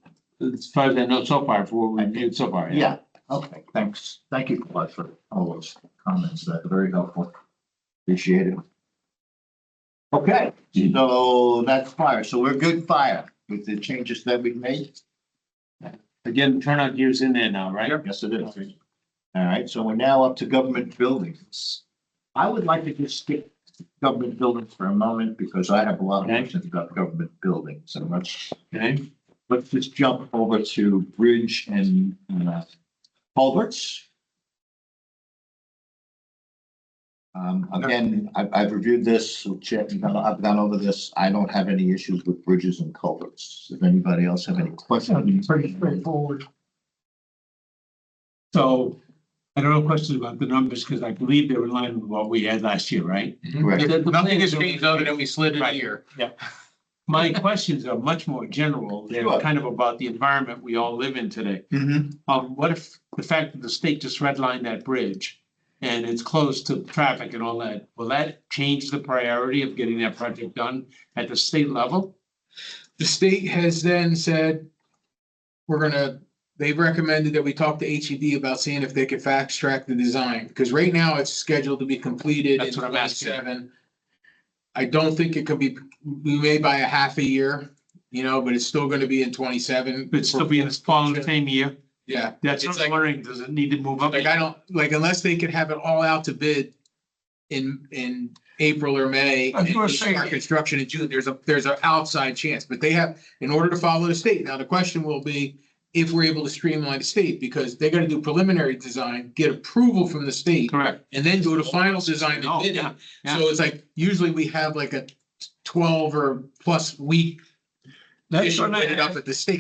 as far as I know so far, for what we reviewed so far. Yeah. Okay, thanks. Thank you, Claude, for all those comments. That's very helpful. Appreciate it. Okay, so that's fire. So we're good fire with the changes that we've made? Again, turnout gear's in there now, right? Yes, it is. All right, so we're now up to government buildings. I would like to just skip government buildings for a moment because I have a lot of Okay. questions about government buildings. So Okay. let's just jump over to bridge and culverts. Again, I've reviewed this, I've gone over this. I don't have any issues with bridges and culverts. Does anybody else have any questions? Pretty straightforward. So I don't have questions about the numbers because I believe they're in line with what we had last year, right? Correct. Nothing has changed other than we slid it a Right. year. My questions are much more general. They're Sure. kind of about the environment we all live in today. Mm-hmm. What if the fact that the state just redlined that bridge and it's closed to traffic and all that, will that change the priority of getting that project done at the state level? The state has then said, they've recommended that we talk to HED about seeing if they could fast track the design, because right now it's scheduled to be completed in That's what I'm asking. 27. I don't think it could be, we may by a half a year, but it's still gonna be in 27. It'd still be in the fall of the same year? Yeah. That's what It's I'm like, wondering. Does it need to move up? unless they could have it all out to bid in April or May. I was gonna and say- start construction in June, there's an outside chance, but they have, in order to follow the state. Now, the question will be if we're able to streamline the state, because they're gonna do preliminary design, get approval from the state, Correct. and then go to final design Oh, and bidding. yeah, yeah. So it's like, usually we have like a 12 or plus week That's issue gonna waited up have, at the state.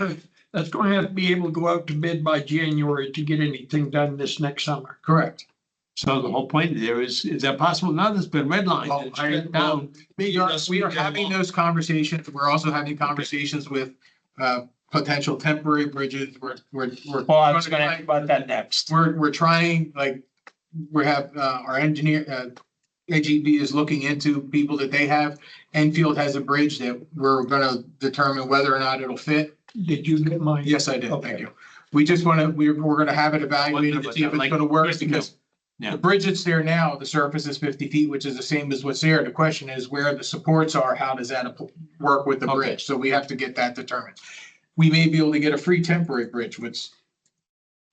that's gonna have to be able to go out to bid by January to get anything done this next summer. Correct. So the whole point there is that possible? Now there's been redlined. Well, It's straight down. We are having those conversations. We're also having conversations with potential temporary bridges. We're. Well, I was gonna ask about that next. We're trying, like, we have our engineer, AGB is looking into people that they have. Enfield has a bridge that we're gonna determine whether or not it'll fit. Did you get mine? Yes, I did. Thank Okay. you. We just we're gonna have it evaluated to see if it's gonna work, because Yeah. the bridge that's there now, the surface is 50 feet, which is the same as what's there. The question is where the supports are, how does that work with the Okay. bridge? So we have to get that determined. We may be able to get a free temporary bridge, which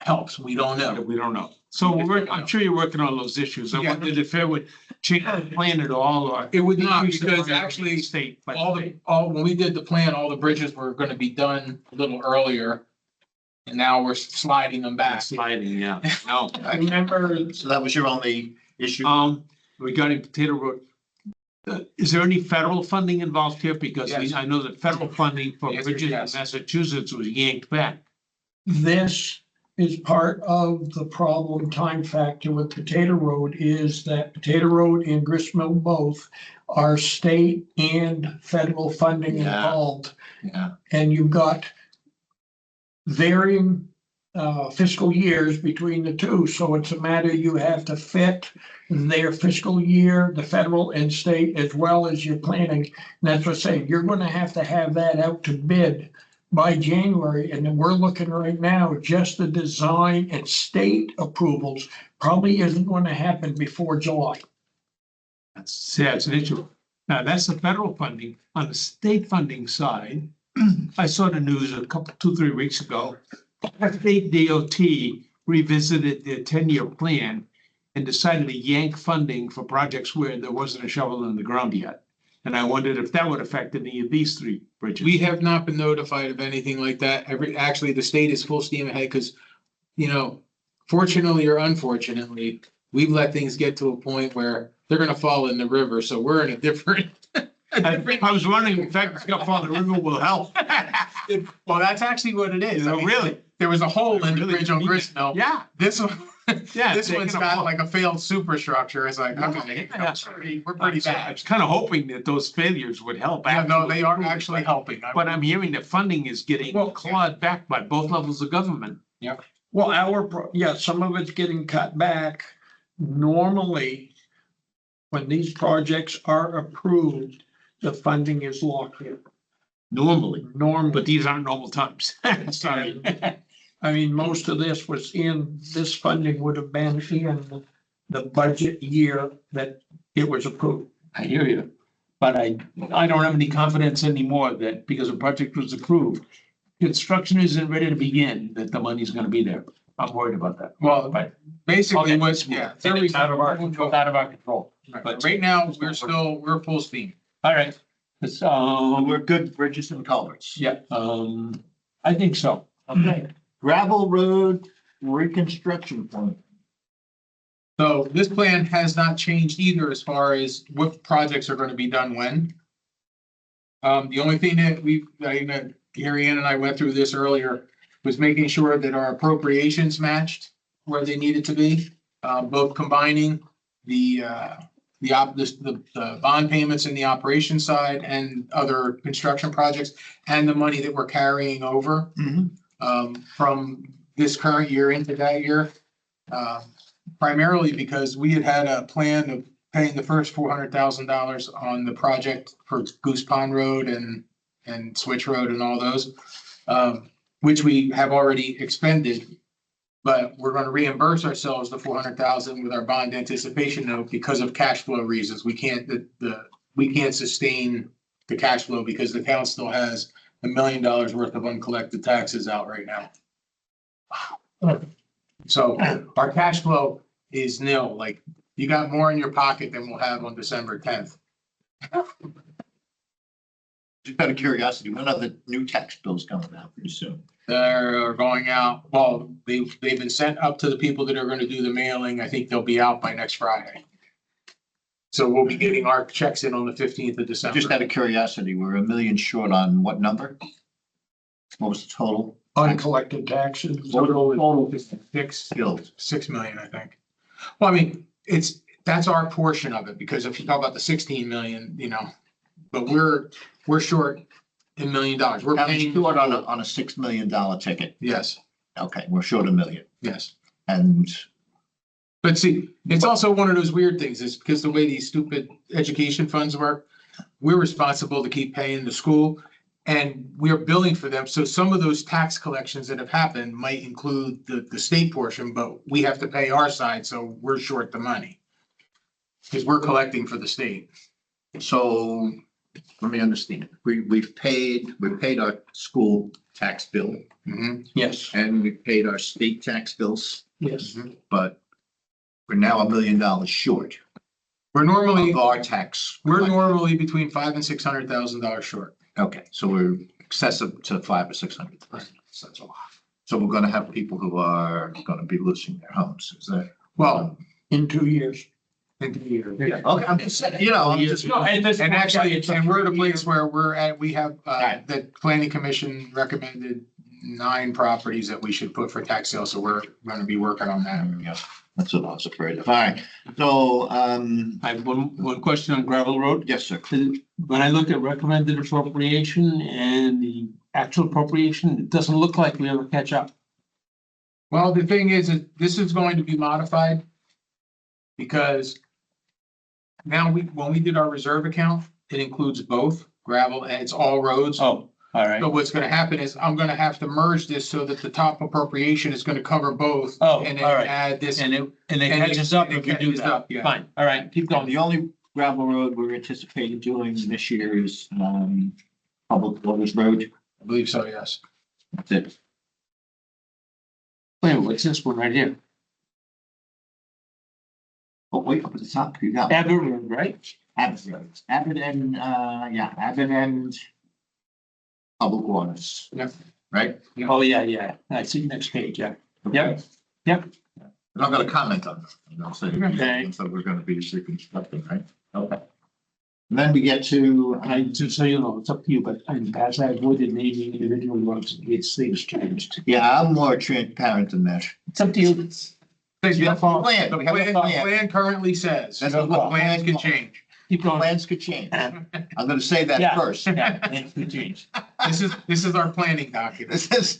helps. We don't know. We don't know. So I'm sure you're working on those issues. I Yeah. wondered if it would change the plan at all or. It would not, increase the because priority actually, of the state. But when we did the plan, all the bridges were gonna be done a little earlier. And now we're sliding them back. sliding, yeah. No. I remember, So that was your only issue? Regarding Potato Road, is there any federal funding involved here? Because Yes. I know that federal funding for The answer is bridges in yes. Massachusetts was yanked back. this is part of the problem time factor with Potato Road is that Potato Road and Gristmill both are state and federal funding Yeah. involved. Yeah. And you've got varying fiscal years between the two, so it's a matter you have to fit their fiscal year, the federal and state, as well as your planning. And that's what I'm saying, you're gonna have to have that out to bid by January, and then we're looking right now, just the design and state approvals probably isn't gonna happen before July. That's an issue. Now, that's the federal funding. On the state funding side, I saw the news a couple, 2-3 weeks ago. State DOT revisited their 10-year plan and decided to yank funding for projects where there wasn't a shovel in the ground yet. And I wondered if that would affect any of these 3 bridges. We have not been notified of anything like that. Actually, the state is full steam ahead because, fortunately or unfortunately, we've let things get to a point where they're gonna fall in the river. So we're in a different. I was wondering if the fact it's got fall in the river will help. Well, that's actually what it is. I mean, Really? There was a hole in the Really? bridge on Gristmill. Yeah. This one, Yeah. this they one's can got afford- like a failed superstructure. It's like, okay, Yeah. we're pretty I bad. was kind of hoping that those failures would help. Yeah, no, actually they are improve it, actually but- helping. But I'm hearing that funding is getting Well, clawed back by both levels of government. Well, some of it's getting cut back. Normally, when these projects are approved, the funding is locked in. Normally, Normally, but these aren't normal times. Sorry. I mean, most of this was this funding would have been in the budget year that it was approved. I hear you, but I don't have any confidence anymore that because a project was approved, construction isn't ready to begin, that the money's gonna be there. I'm worried about that. Well, But basically, Okay. what's, yeah. it's out of our control. But right now, we're full steam. All right. It's, We're good bridges and culverts. yeah, I think so. Okay. Gravel road reconstruction plan. So this plan has not changed either as far as what projects are going to be done when. The only thing that Gary Ann and I went through this earlier was making sure that our appropriations matched where they needed to be. Both combining the bond payments in the operation side and other construction projects and the money that we're carrying over from this current year into that year. Primarily because we had a plan of paying the first $400,000 on the project for Goose Pond Road and Switch Road and all those, which we have already expended. But we're going to reimburse ourselves the $400,000 with our bond anticipation note because of cash flow reasons. We can't sustain the cash flow because the town still has $1 million worth of uncollected taxes out right now. Wow. So our cash flow is nil. Like, you got more in your pocket than we'll have on December 10th. Just out of curiosity, when are the new tax bills coming out pretty soon? They're going out, well, they've been sent up to the people that are going to do the mailing. I think they'll be out by next Friday. So we'll be getting our checks in on the 15th of December. Just out of curiosity, we're $1 million short on what number? What was the total? Uncollected taxes. Total is Bills. 6 million, I think. Well, I mean, that's our portion of it, because if you talk about the 16 million, but we're short $1 million. We're paying Short on a $6 million ticket. Yes, Okay, we're short $1 million. yes. And But see, it's also one of those weird things is because the way these stupid education funds work, we're responsible to keep paying the school and we're billing for them. So some of those tax collections that have happened might include the state portion, but we have to pay our side. So we're short the money because we're collecting for the state. so let me understand. We've paid our school tax bill Mhm. Yes, and we paid our state tax bills, yes. but we're now $1 million short We're normally, of our tax. we're normally between $500,000 and $600,000 short. Okay, so we're excessive to 500 or 600. That's a lot. So we're gonna have people who are gonna be losing their homes, is that? Well, In 2 years. into the year. Yeah, okay, I'm just saying, I'm just. And actually, and we're at a place where we have, the planning commission recommended 9 properties that we should put for tax sale, so we're gonna be working on that. Yeah, that's what I was afraid of. All right, so, I have one question on gravel road. yes, sir. When I look at recommended appropriation and the actual appropriation, it doesn't look like we ever catch up. Well, the thing is, this is going to be modified because now when we did our reserve account, it includes both gravel and it's all roads. Oh, all right. So what's gonna happen is I'm gonna have to merge this so that the top appropriation is gonna cover both. Oh, And then all right. add this. And it and catches up it if you do catches that. up, yeah. Fine, all right, keep going. The only gravel road we're anticipating doing this year is, Public Waters Road. I believe so, yes. That's it. Wait, what's this one right here? Oh, wait, up at the top, you got it. Abbott Road, right? Abbott Road. Abbott and, Abbott and Public Waters. Yep. Right? Oh, yeah, I see next page, yeah. Yep, yep. And I'm gonna comment on that. I'll say, Okay. so we're gonna be reconstructing, right? Okay. And then we get to, Just so you know, it's up to you, but in the past I avoided naming individual roads, it's things changed. yeah, I'm more transparent than that. It's up to you. We have a plan. The We have a plan, plan. plan currently says, That's the what- plans can change. Keep going. Plans could change. I'm gonna say that Yeah. first. Yeah, plans could change. This is our planning document. That's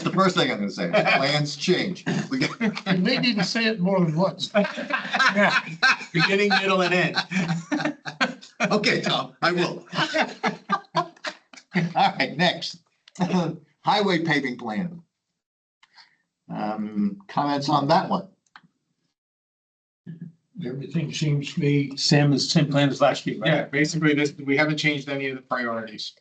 the first thing I'm gonna say. Plans change. We get, You may need to say it more than once. Beginning, middle, and end. okay, Tom, I will. All right, next. Highway paving plan. Comments on that one? Everything seems to be, Same plan as last year, right? Yeah, basically we haven't changed any of the priorities.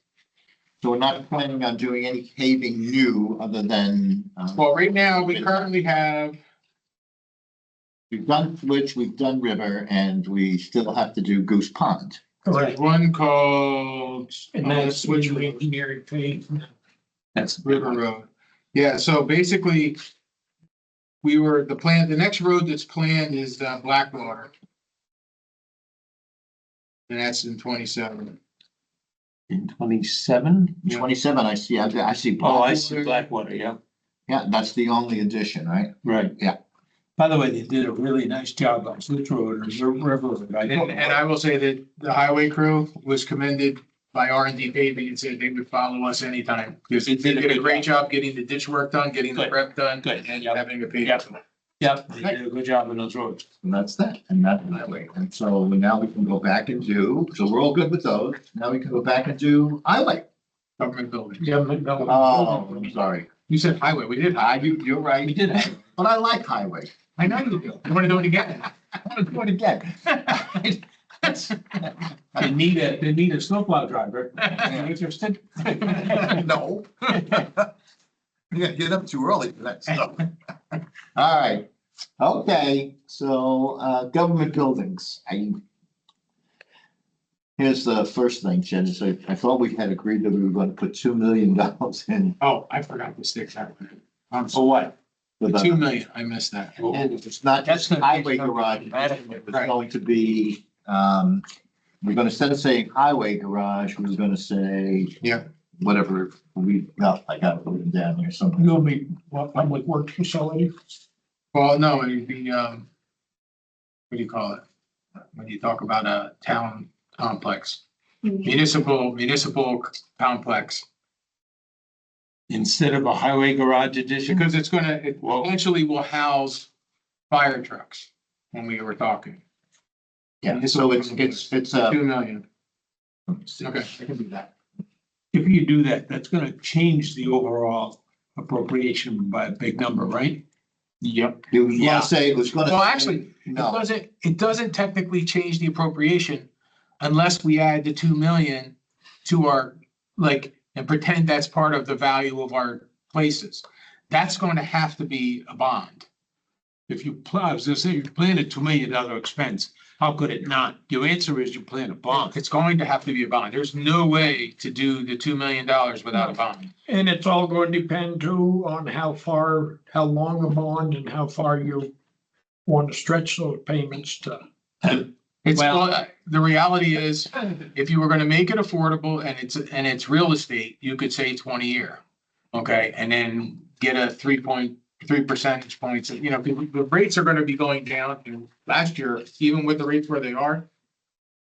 So we're not planning on doing any paving new other than, Well, right now, we currently have, we've done Switch, we've done River, and we still have to do Goose Pond. there's one called and that's Switch switch engineering phase. That's River Road. Yeah, so basically, the next road that's planned is Blackwater. And that's in 27. In 27? Yeah. 27, I see, I see. Oh, I see Blackwater, yeah, Yeah, that's the only addition, right? right. Yeah. By the way, they did a really nice job on Switch Road and River Road. And I will say that the highway crew was commended by R&D paving and said they would follow us anytime. Because they did a great job getting the ditch work done, getting the Good. prep done, Good. and Yep. having a paving. Yep. Yep, they did a good job on those roads. And that's that, and that's highway. And so now we can go back and do, so we're all good with those. Now we can go back and do highway. Government buildings. Oh, I'm sorry. You said highway, we did highway. You're right. We did have, But I like highway. I know you do. You want to do it again? I want to do it again. they need a snowplow driver. Interested? No. Yeah, get up too early for that stuff. All right, okay, so, government buildings, here's the first thing, Jen, is I thought we had agreed that we were gonna put $2 million in. Oh, I forgot to stick that one in. I'm For sorry. what? for The the- 2 million, I missed that. And it's not That's just gonna be highway something garage, dramatic. it's going to be, we're gonna, instead of saying highway garage, we were gonna say. Yeah. Whatever, I got it written down here somewhere. You'll be, what, public works facility? Well, no, it'd be, what do you call it? When you talk about a town complex, municipal complex, Instead of a highway garage addition? because it eventually will house fire trucks when we were talking. Yeah, so it's 2 million. Okay, I can do that. If you do that, that's gonna change the overall appropriation by a big number, right? Yep. You was Yeah. gonna say, it was gonna. Well, say- actually, No, it doesn't technically change the appropriation unless we add the 2 million to our, and pretend that's part of the value of our places. That's going to have to be a bond. If you plan, I was gonna say, you plan a $2 million expense, how could it not? Your answer is you plan a bond. It's going to have to be a bond. There's no way to do the $2 million without a bond. And it's all going to depend too on how long a bond and how far you want to stretch those payments to. The reality is, if you were gonna make it affordable and it's real estate, you could say 20-year. Okay, and then get a 3.3 percentage points, the rates are gonna be going down. And last year, even with the rates where they are,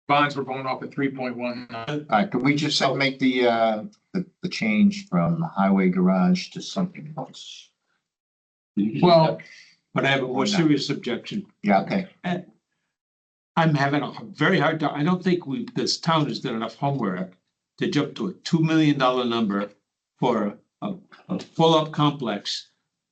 bonds were going off at 3.1. all right, can we just make the change from highway garage to something else? Well, But I have a more serious objection. Yeah, okay, I'm having a very hard time. I don't think this town has done enough homework to jump to a $2 million number for a full-up complex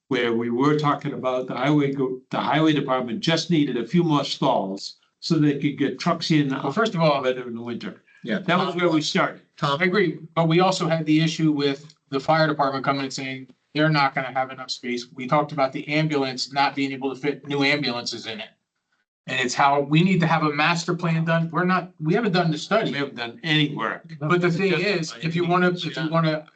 where we were talking about the highway department just needed a few more stalls so they could get trucks in. Well, first of all, better in the winter. yeah. That was where we started. I agree, but we also had the issue with the fire department coming and saying they're not gonna have enough space. We talked about the ambulance not being able to fit new ambulances in it. And it's how we need to have a master plan done. We haven't done the We study. haven't done any work. But the thing is, if you wanna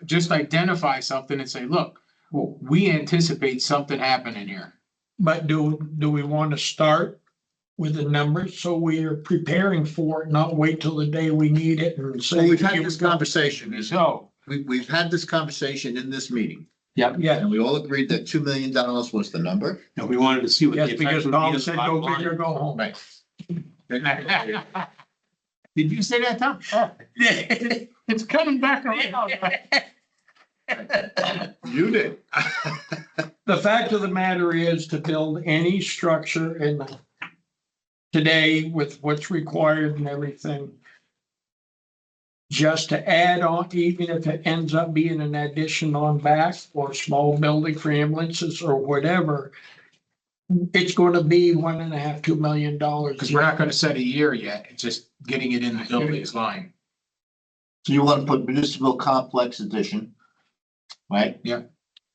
just identify something and say, look, well, we anticipate something happening here. But do we want to start with the numbers so we are preparing for it, not wait till the day we need it and say. So we've had this conversation, So, we've had this conversation in this meeting, yeah, Yeah, and we all agreed that $2 million was the number. and we wanted to see what. the yes, effect because would be on Tom the said bottom go big or line. go home. Right. Did you say that, Tom? It's coming back around. You did. The fact of the matter is to build any structure in today with what's required and everything. Just to add on, even if it ends up being an addition on back or a small building for ambulances or whatever. It's going to be $1.5, $2 million. Because we're not gonna set a year yet. It's just getting it in the building is line. So you want to put municipal complex addition, right?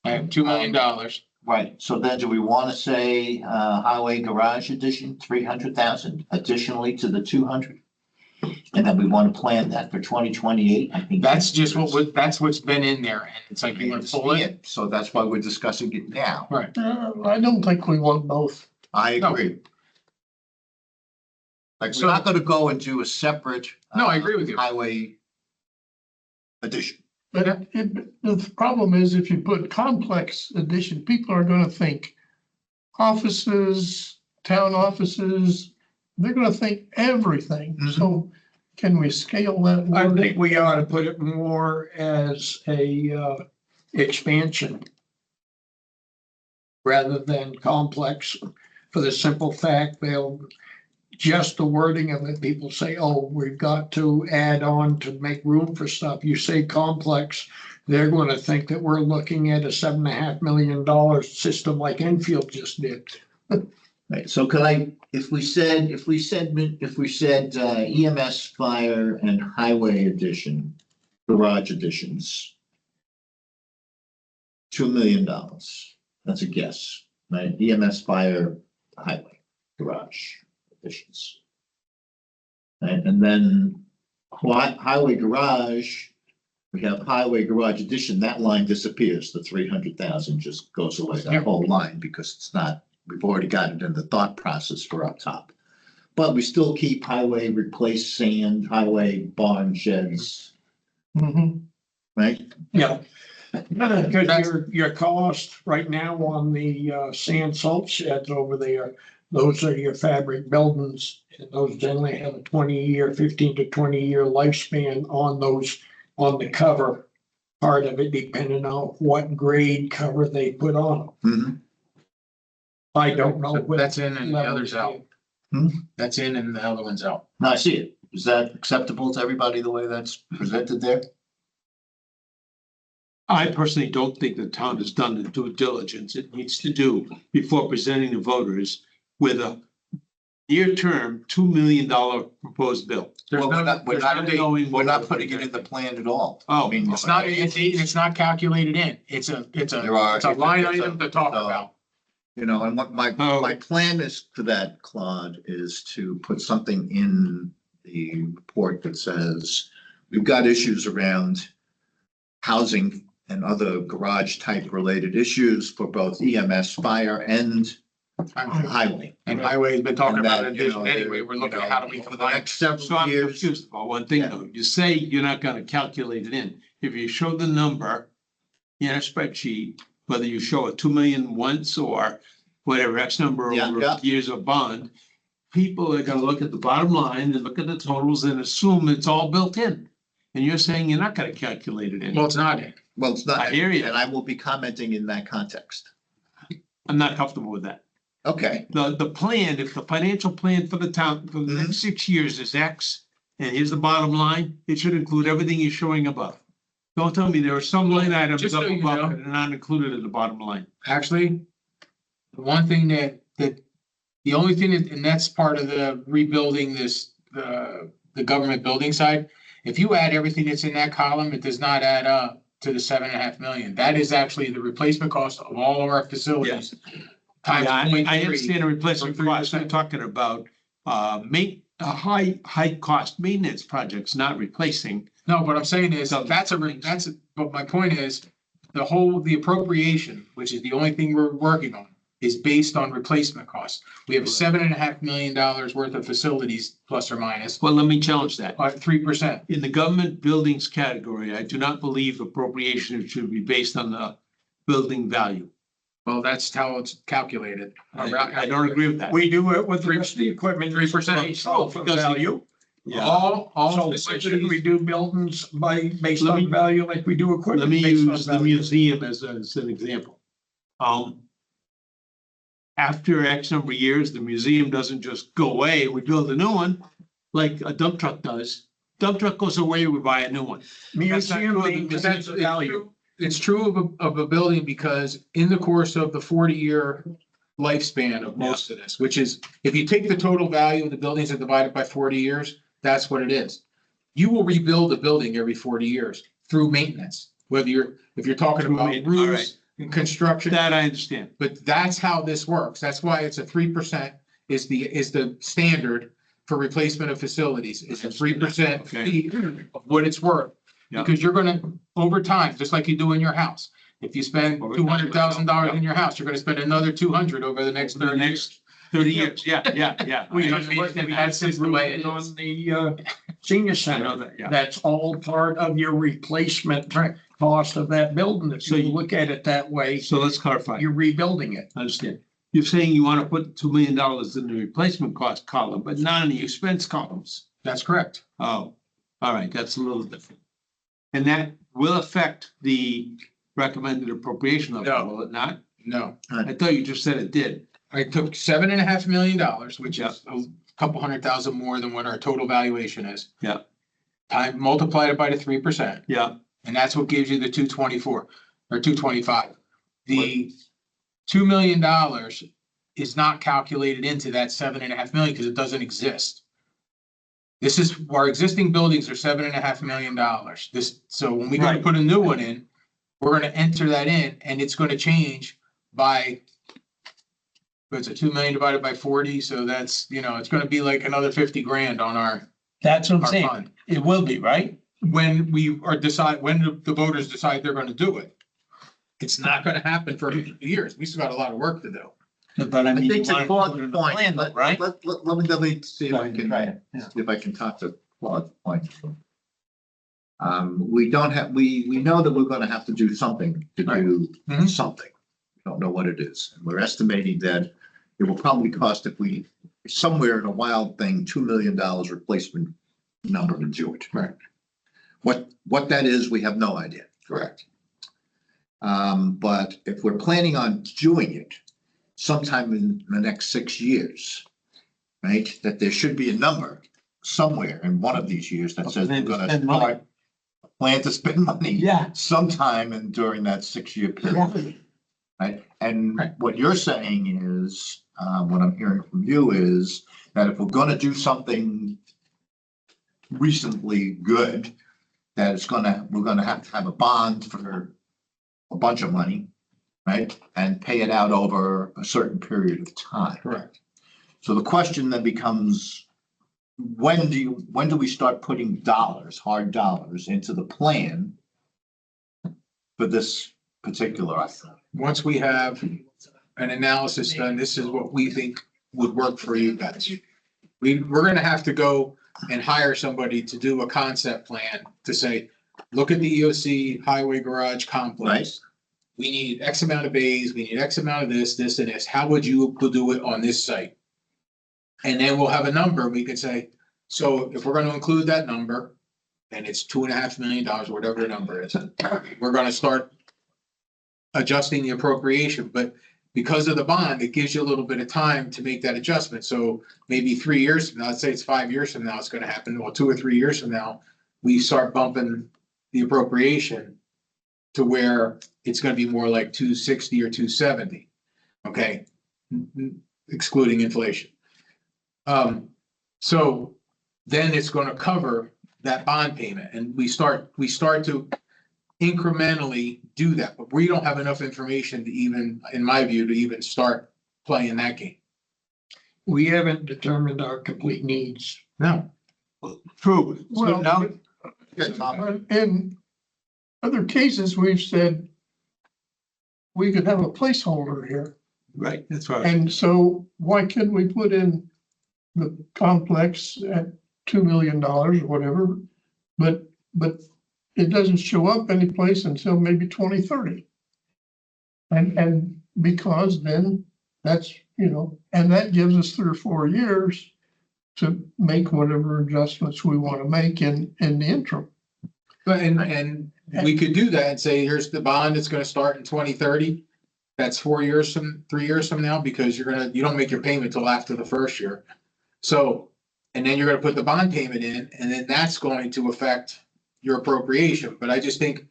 I have $2 million. Right, so then do we want to say, highway garage addition, 300,000 additionally to the 200? And then we want to plan that for 2028. I think That's just that's what's been in there, and it's like you want to pull it. So that's why we're discussing it now. Right. I don't think we want both. I No. agree. Like, So- we're not gonna go and do a separate. No, I agree with you. Highway addition. But the problem is if you put complex addition, people are gonna think offices, town offices, they're gonna think everything. Mhm. So can we scale that? I more? think we ought to put it more as a expansion rather than complex, for the simple fact just the wording of it, people say, oh, we've got to add on to make room for stuff. You say complex, they're going to think that we're looking at a $7.5 million system like Enfield just did. Right, so could if we said EMS, fire and highway addition, garage additions. $2 million, that's a guess, right? EMS, fire, highway, garage additions. Right, and then highway garage, we have highway garage addition, that line disappears, the 300,000 just goes away, that whole line, because it's not, we've already got it in the thought process for up top. But we still keep highway replace sand, highway barn sheds, Mhm. right? Yeah. Because your cost right now on the sand salt sheds over there, those are your fabric buildings. And those generally have a 20-year, 15 to 20-year lifespan on those, on the cover part of it, depending on what grade cover they put on them. Mhm. I don't know. So what that's in and the level other's it out. is. That's in and the other one's out. Now I see it. Is that acceptable to everybody, the way that's presented there? I personally don't think the town has done the due diligence it needs to do before presenting the voters with a near-term $2 million proposed bill. There's Well, no, we're not- there's no date. knowing We're what not we're putting it in the plan at all. Oh, I mean, It's not, it's not calculated in. It's a There are- it's a line it's a- item to talk it's a- about. You know, and what my Oh. plan is for that, Claude, is to put something in the report that says, we've got issues around housing and other garage type related issues for both EMS, fire and highway. And highway's been talking And about that, addition you know, anyway. We're looking you at know, how do we for the combine. next So several I'm years. confused about one thing Yeah. though. You say you're not gonna calculate it in. If you show the number in a spreadsheet, whether you show it 2 million once or whatever X number Yeah, over yeah. years of bond, people are gonna look at the bottom line and look at the totals and assume it's all built in. And you're saying you're not gonna calculate it in. Well, it's not in. Well, it's not, I hear you. and I will be commenting in that context. I'm not comfortable with that. Okay, The plan, if the financial plan for the town for the Mhm. next 6 years is X, and here's the bottom line, it should include everything you're showing above. Don't tell me there are some line items Just up so you above know. that are not included in the bottom line. Actually, the one thing that the only thing that, and that's part of the rebuilding this, the government building side. If you add everything that's in that column, it does not add up to the 7.5 million. That is actually the replacement cost of all of our facilities. Times Yeah, I 0.3. understand the replacement for cost. We're 3%. talking about high cost maintenance projects, not replacing. No, what I'm saying is, Some that's, but my point is, the appropriation, which is the only thing we're working on, is based on replacement costs. We have $7.5 million worth of facilities, plus or minus, Well, let me challenge that. 3%. In the government buildings category, I do not believe appropriation should be based on the building value. Well, that's how it's calculated. I don't agree with that. We do it with the rest of the equipment. 3%. Based off of Because- value. Yeah. All So facilities. we do buildings based Let me- on value like we do Let equipment me based on use the value. museum as an example. After X number of years, the museum doesn't just go away, we build a new one, like a dump truck does. Dump truck goes away, we buy a new one. That's not Museum good. maintenance That's, is value. it's true of a building because in the course of the 40-year lifespan of most of this, which is, if you take the total value of the buildings and divide it by 40 years, that's what it is. You will rebuild a building every 40 years through maintenance, whether if you're talking Through about maintenance, all right. roofs and construction. That I understand. But that's how this works. That's why it's a 3% is the standard for replacement of facilities. It's a 3% Okay. fee of what it's worth. Yeah. Because you're gonna, over time, just like you do in your house, if you spend Over time, $200,000 yeah. in your house, you're gonna spend another 200 over the next For the 30 years. next 30 years, yeah. We I- understand that's just the way it On is. the senior I know center, that, yeah. that's all part of your replacement Right. cost of that building. If So you you- look at it that way, So let's clarify. you're rebuilding it. I understand. You're saying you want to put $2 million in the replacement cost column, but not in the expense columns. That's correct. Oh, all right, that's a little different. And that will affect the recommended appropriation level, No. will it not? No. I thought you just said it did. I took $7.5 million, which Yeah. is a couple $100,000 more than what our total valuation is. Yeah. Multiplied it by the 3%, Yeah, and that's what gives you the 224 or 225. The $2 million is not calculated into that 7.5 million because it doesn't exist. This is, our existing buildings are $7.5 million. So when we go to Right. put a new one in, we're gonna enter that in and it's gonna change by, what's it, 2 million divided by 40, so that's, it's gonna be like another 50 grand on our that's what I'm saying. fund. It will be, right? When the voters decide they're gonna do it. It's not gonna happen for a few years. We still got a lot of work to do. But I I mean, think you to want to put it Claude's in the point, plan, though, right? let me see if I can, Right, yeah. see if I can talk to Claude's point. We don't have, we know that we're gonna have to do something to do Mhm. something. We don't know what it is. And we're estimating that it will probably cost, if we, somewhere in a wild thing, $2 million replacement number to do it. Right. What that is, we have no idea. Correct. But if we're planning on doing it sometime in the next 6 years, right, that there should be a number somewhere in one of these years that says we're gonna Spend money. start, plan to spend money Yeah. sometime and during that 6-year period. Right, and Right. what you're saying is, what I'm hearing from you is that if we're gonna do something reasonably good, that we're gonna have to have a bond for a bunch of money, right? And pay it out over a certain period of time. Correct. So the question then becomes, when do we start putting hard dollars into the plan for this particular item? Once we have an analysis done, this is what we think would work for you guys. We're gonna have to go and hire somebody to do a concept plan to say, look at the EOC highway garage complex. We need X amount of bays, we need X amount of this, and this. How would you do it on this site? And then we'll have a number. We could say, so if we're gonna include that number, and it's $2.5 million, whatever the number is, we're gonna start adjusting the appropriation, but because of the bond, it gives you a little bit of time to make that adjustment. So maybe 3 years from now, let's say it's 5 years from now, it's gonna happen, or 2 or 3 years from now, we start bumping the appropriation to where it's gonna be more like 260 or 270, okay? Excluding inflation. So then it's gonna cover that bond payment, and we start to incrementally do that, but we don't have enough information to even, in my view, to even start playing that game. We haven't determined our complete needs. No. True. So Well, now, Yeah, Tom? in other cases, we've said we could have a placeholder here. right, that's right. And so why couldn't we put in the complex at $2 million or whatever? But it doesn't show up anyplace until maybe 2030. And because then that's, and that gives us 3 or 4 years to make whatever adjustments we want to make in the interim. But, and we could do that and say, here's the bond, it's gonna start in 2030. That's 3 years from now, because you don't make your payment till after the first year. So, and then you're gonna put the bond payment in, and then that's going to affect your appropriation. But I just think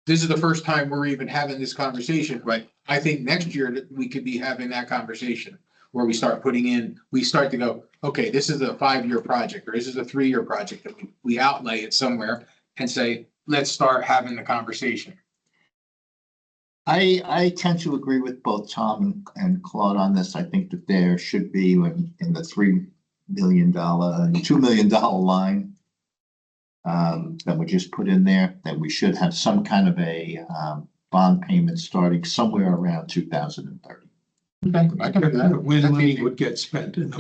this is the first time we're even having this conversation. Right. I think next year that we could be having that conversation where we start to go, okay, this is a 5-year project, or this is a 3-year project, that we outlay it somewhere and say, let's start having the conversation. I tend to agree with both Tom and Claude on this. I think that there should be in the 3 $2 million line. That we just put in there, that we should have some kind of a, bond payment starting somewhere around 2030. Okay, I can do that. When That's money easy. would get spent. in the-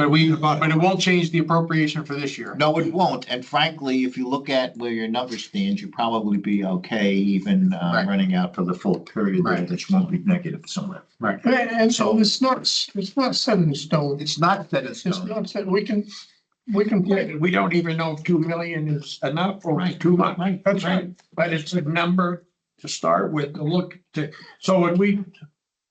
But it won't change the appropriation for this year. No, it won't. And frankly, if you look at where your number stands, you'll probably be okay even, Right. running out for the full period there, Right. which won't be negative somewhere. And so it's not set in stone. It's not set in It's stone. not set, we can play. We don't even know if 2 million is enough or Right. too much. That's right. But it's a number to start with, to look to, so when we,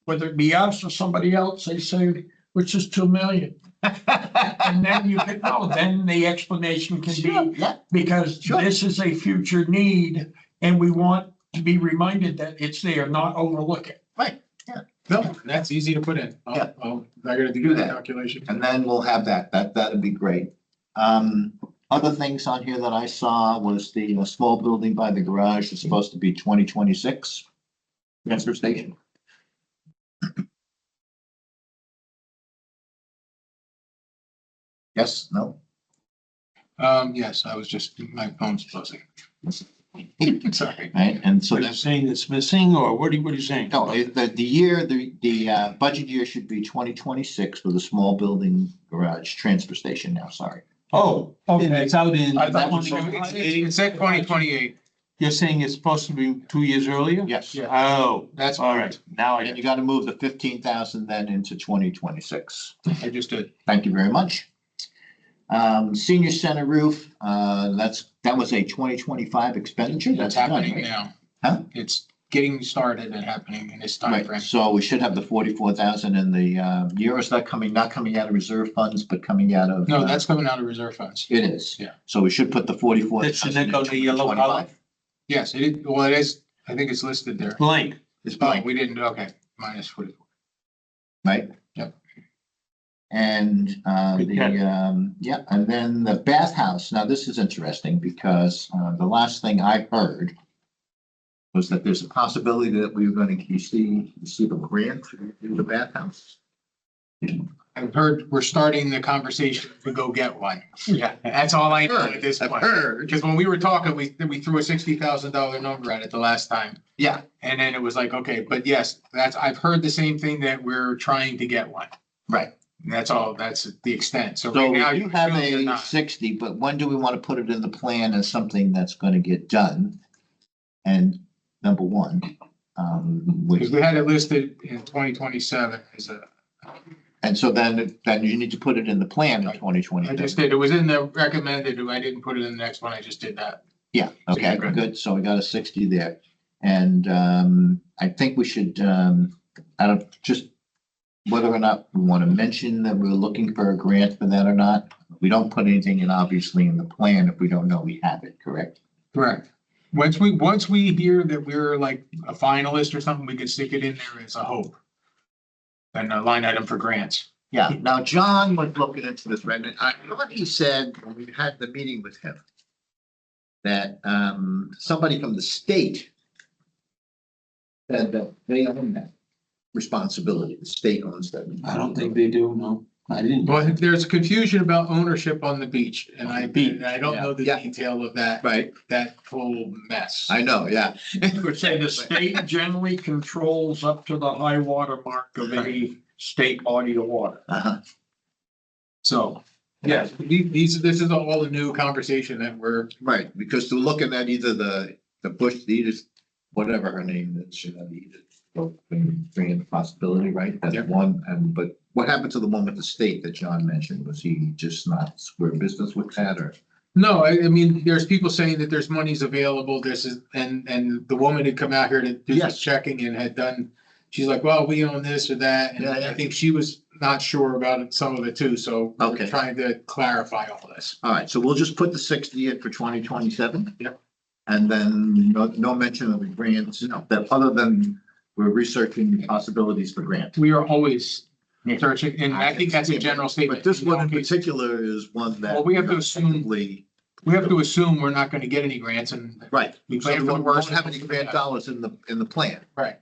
whether it be us or somebody else, they say, which is 2 million. And then you can, oh, then the explanation can be, Yeah, because Sure. this is a future need and we want to be reminded that it's there, not overlook it. right. No, that's easy to put in. Yeah. I gotta do that calculation. And then we'll have that'd be great. Other things on here that I saw was the small building by the garage is supposed to be 2026 transfer station. Yes, no? Yes, I was just, my phone's buzzing. Sorry. Right, and so So they're that's, saying it's missing, or what are you saying? no, the year, the budget year should be 2026 for the small building garage transfer station now, sorry. Oh, and Okay. it's out in. I thought you It's said- 2028. it's at 2028. You're saying it's supposed to be 2 years earlier? Yes. Yeah. Oh, That's all right, now I And get you gotta move the 15,000 then into 2026. I just did. Thank you very much. Senior center roof, that was a 2025 expenditure. That's done, happening right? now. Huh? It's getting started and happening in this Right, timeframe. so we should have the 44,000 in the, year. Is that coming, not coming out of reserve funds, but coming out of? No, that's coming out of reserve funds. It is. Yeah. So we should put the 44,000. Shouldn't that go to yellow column? Yes, well, it is, I think it's listed there. blank. It's Oh, blank, we didn't, okay, minus 44. right? Yep. And, Good catch. yeah, and then the bathhouse. Now, this is interesting because, the last thing I heard was that there's a possibility that we were going to receive a grant to do the bathhouse. I've heard we're starting the conversation to go get one. Yeah, that's all I know at this I've point. heard. Because when we were talking, we threw a $60,000 number at it the last time. Yeah, And then it was like, okay, but yes, I've heard the same thing, that we're trying to get one. right. And that's all, that's the extent. So So right now you you have assume you're a not. 60, but when do we want to put it in the plan as something that's going to get done? And number one, Because we had it listed in 2027 as a, and so then you need to put it in the plan in I 2020. just did, it was in the recommended, I didn't put it in the next one, I just did that. Yeah, okay, Good. good. So we got a 60 there. And I think we should, I don't, just whether or not we want to mention that we're looking for a grant for that or not. We don't put anything in, obviously, in the plan if we don't know we have it, correct? Correct. Once we hear that we're like a finalist or something, we could stick it in there as a hope. And a line item for grants. Yeah, now John was looking into this, right? And I thought he said, when we had the meeting with him, that somebody from the state said that they own that responsibility, the state owns that. I don't think they do, no, I didn't. Well, there's confusion about ownership on the beach, and I don't know the Yeah. detail of that, Right, that whole mess. I know, yeah. Would say the state generally controls up to the high water mark of any state body of water. Uh-huh. So, yes, this is all the new conversation that we're, Right, because they're looking at either the Bush, whatever her name is, should have Edith. Bring in the possibility, right? That's Yep. one, but what happened to the one with the state that John mentioned? Was he just not square business with that or? no, I mean, there's people saying that there's monies available, and the woman had come out here to do some Yes. checking and had done, she's like, well, we own this or that, and Yeah, yeah. I think she was not sure about it, some of it too, so we're Okay. trying to clarify all this. All right, so we'll just put the 60 in for 2027. Yep. And then no mention of the grants, that other than we're researching possibilities for grants. We are always searching, and I think that's a general statement. But this one in particular is one that. Well, we have to assume- effectively- We have to assume we're not gonna get any grants, and Right. we So plan we for the won't worst. have any grant dollars in the plan. Right.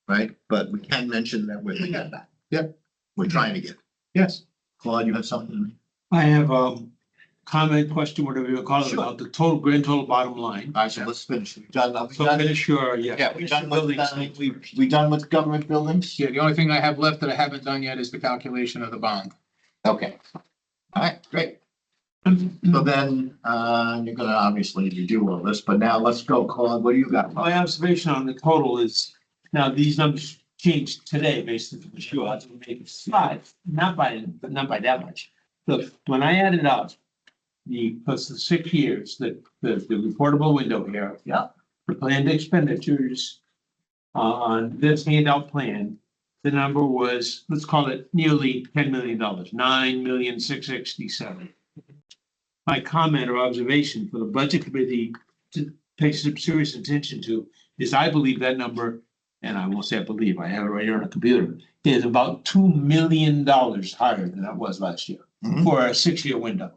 Right, but we can mention that we're thinking of that. Yep. We're trying to get. Yes. Claude, you have something? I have comment, question, whatever you call it, Sure. about the total, grand total bottom line. All right, so let's finish. We done, we So done, finish your, yeah. yeah, we finish done your with, buildings. we done with government buildings? Yeah, the only thing I have left that I haven't done yet is the calculation of the bond. Okay. All right, great. So then, you're gonna obviously do all this, but now let's go, Claude, what do you got? My observation on the total is, now these numbers changed today based on the show, I would make it five, not by that much. Look, when I added up plus the 6 years, the reportable window here. Yeah. The planned expenditures on this handout plan, the number was, let's call it nearly $10 million, 9,667,000. My comment or observation for the budget committee to pay some serious attention to is I believe that number, and I won't say I believe, I have it right here on the computer, is about $2 million higher than that was last year for a 6-year window.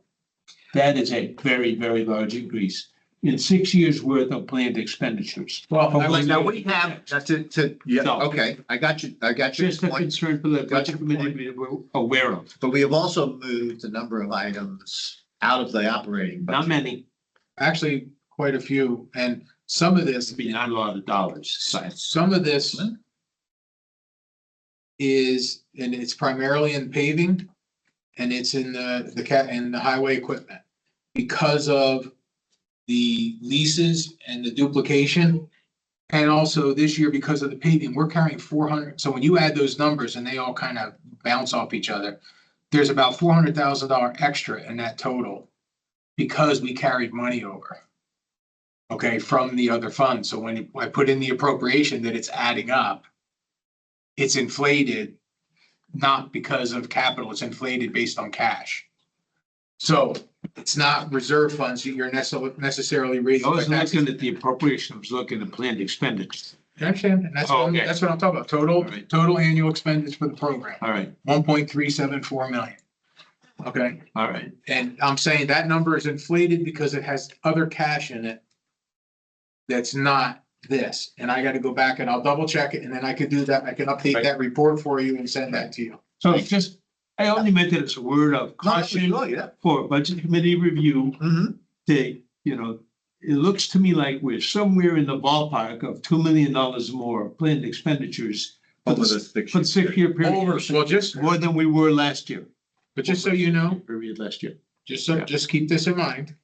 That is a very, very large increase in 6 years worth of planned expenditures. Well, Now we have, yeah, So- okay, I got you, Just a point. concern for the Got budget your committee we're aware of. But we have also moved a number of items out of the operating Not budget. many, actually, quite a few, and some of this, I mean, not a lot of dollars. some of this is, and it's primarily in paving, and it's in in the highway equipment. Because of the leases and the duplication, and also this year because of the paving, we're carrying 400. So when you add those numbers and they all kind of bounce off each other, there's about $400,000 extra in that total because we carried money over. Okay, from the other funds. So when I put in the appropriation that it's adding up, it's inflated, not because of capital, it's inflated based on cash. So it's not reserve funds that you're necessarily raising. I was by taxes. looking at the appropriation, I was looking at planned expenditures. I understand, and that's Oh, okay. that's what I'm talking about. Total, All right. total annual expenses for the program, All right, 1.374 million. Okay, all right. and I'm saying that number is inflated because it has other cash in it that's not this, and I gotta go back and I'll double check it, and then I could do that. I can update Right. that report for you and send that to you. So it's just, I only meant it as a word of caution Yeah. for budget committee review. Mhm. They, it looks to me like we're somewhere in the ballpark of $2 million more planned expenditures for Over the the 6 for the 6-year period. Well, just, More than we were last year, but just so you know, period last year. so Yeah. just keep this in mind.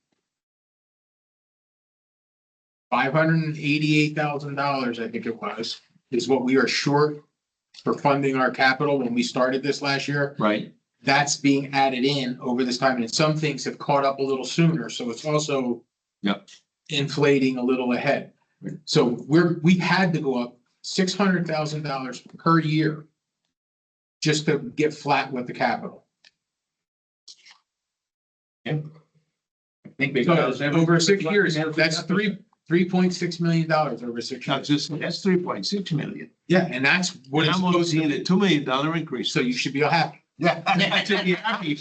$588,000, I think it was, is what we are short for funding our capital when we started this last year. Right. That's being added in over this time, and some things have caught up a little sooner, so it's also Yep. inflating a little ahead. Right. So we had to go up $600,000 per year just to get flat with the capital. I think Because over 6 years, that's $3.6 million over 6 That's years. just, that's 3.6 million. Yeah, and that's what And it's I'm only supposed to seeing be. a $2 million increase. So you should be happy. Yeah. I should be happy.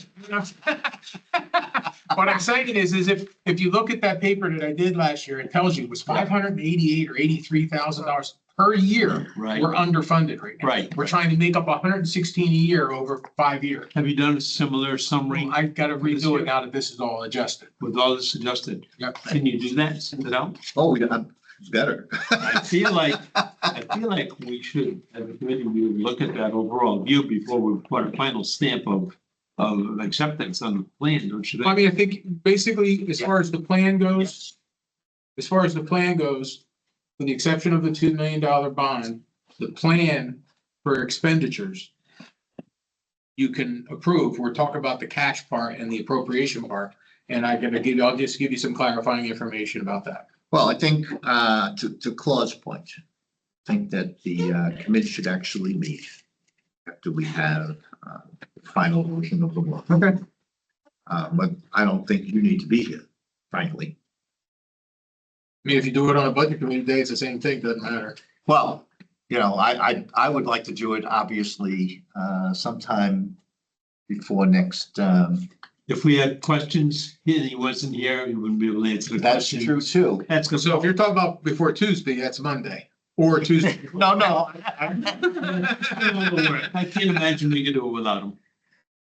What I'm saying is if you look at that paper that I did last year, it tells you it was $588,000 or $83,000 per year. Right. We're underfunded right now. Right. We're trying to make up 116 a year over 5 years. Have you done a similar summary I gotta redo it now that this is all adjusted. with all this adjusted? Yep. Can you do that and send it out? Oh, yeah, better. I feel like we should, as a committee, we would look at that overall view before we put a final stamp of acceptance on the plan, don't you I think? mean, I think basically, as far as the plan goes, with the exception of the $2 million bond, the plan for expenditures you can approve. We're talking about the cash part and the appropriation part. And I'll just give you some clarifying information about that. Well, I think, to Claude's point, I think that the committee should actually meet after we have the final version of the law. Okay. But I don't think you need to be here, frankly. I mean, if you do it on a budget committee day, it's the same thing, doesn't matter. Well, I would like to do it, obviously, sometime before next, If we had questions, and he wasn't here, he wouldn't be able to answer the that's question. true too. That's good. So if you're talking about before Tuesday, that's Monday or Tuesday. No. I can't imagine we could do it without him.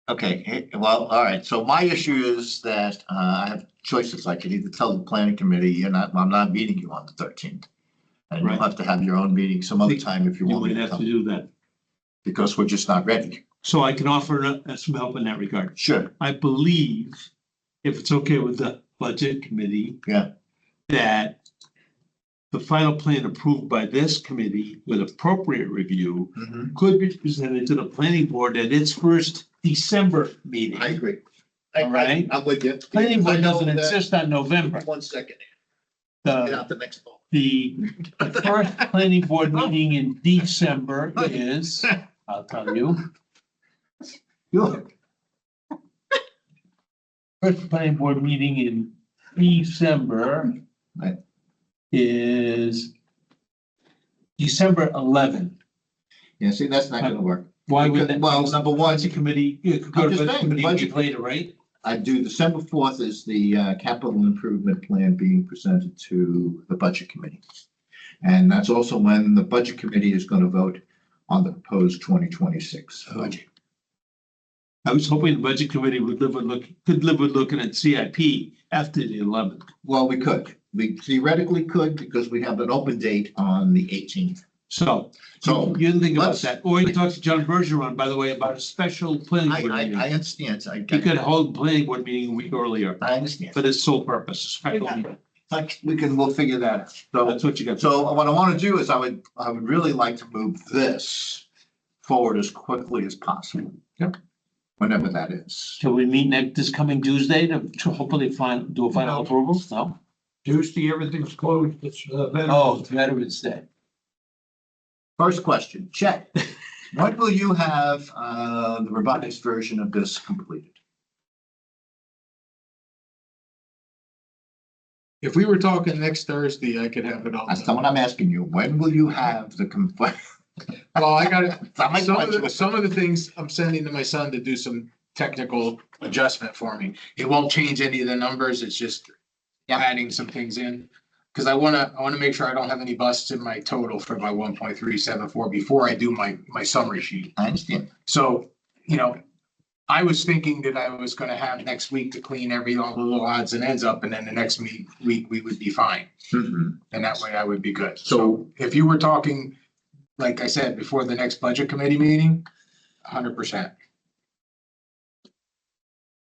Okay, well, all right, so my issue is that I have choices. I could either tell the planning committee, I'm not meeting you on the 13th. And you'll Right. have to have your own meeting some other time if you You want me might to have come, to do that. because we're just not ready. So I can offer some help in that regard. Sure. I believe, if it's okay with the budget committee. Yeah. That the final plan approved by this committee with appropriate review Mhm. could be presented to the planning board at its first December meeting. I agree. All right. I'm with you. Planning board I know doesn't that- insist on November. 1 second. Get The, out the next ball. the first planning board meeting in December is, I'll tell you. Good. First planning board meeting in December. Right. Is December 11th. Yeah, see, that's not gonna work. Why would that? Well, number one, Budget committee, you could go I'm to just budget saying, committee a week budget- later, right? I do December 4th is the capital improvement plan being presented to the budget committee. And that's also when the budget committee is gonna vote on the proposed 2026 budget. I was hoping the budget committee would could live with looking at CIP after the 11th. Well, we could. We theoretically could, because we have an open date on the 18th. So So you didn't think about let's- that, or you can talk to John Bergeron, by the way, about a special planning board meeting. I understand. He could hold a planning board meeting a week earlier I understand. for this sole purpose, a special meeting. Like, we'll figure that out. So, That's what you got. so what I want to do is I would really like to move this forward as quickly as possible. Yep. Whenever that is. Shall we meet this coming Tuesday to hopefully do a final No. approval? No? Tuesday, everything's closed. It's, Oh, it's Veterans Day. First question, check. When will you have the revised version of this completed? If we were talking next Thursday, I could have it all. That's not what I'm asking you. When will you have the Well, I got it. My Some of question. the, some of the things I'm sending to my son to do some technical adjustment for me. It won't change any of the numbers. It's just Yeah. adding some things in. Cause I wanna make sure I don't have any busts in my total for my 1.374 before I do my summary sheet. I understand. So, I was thinking that I was gonna have next week to clean all the little odds and ends up, and then the next week we would be fine. And that way I would be good. So if you were talking, like I said, before the next budget committee meeting, 100%.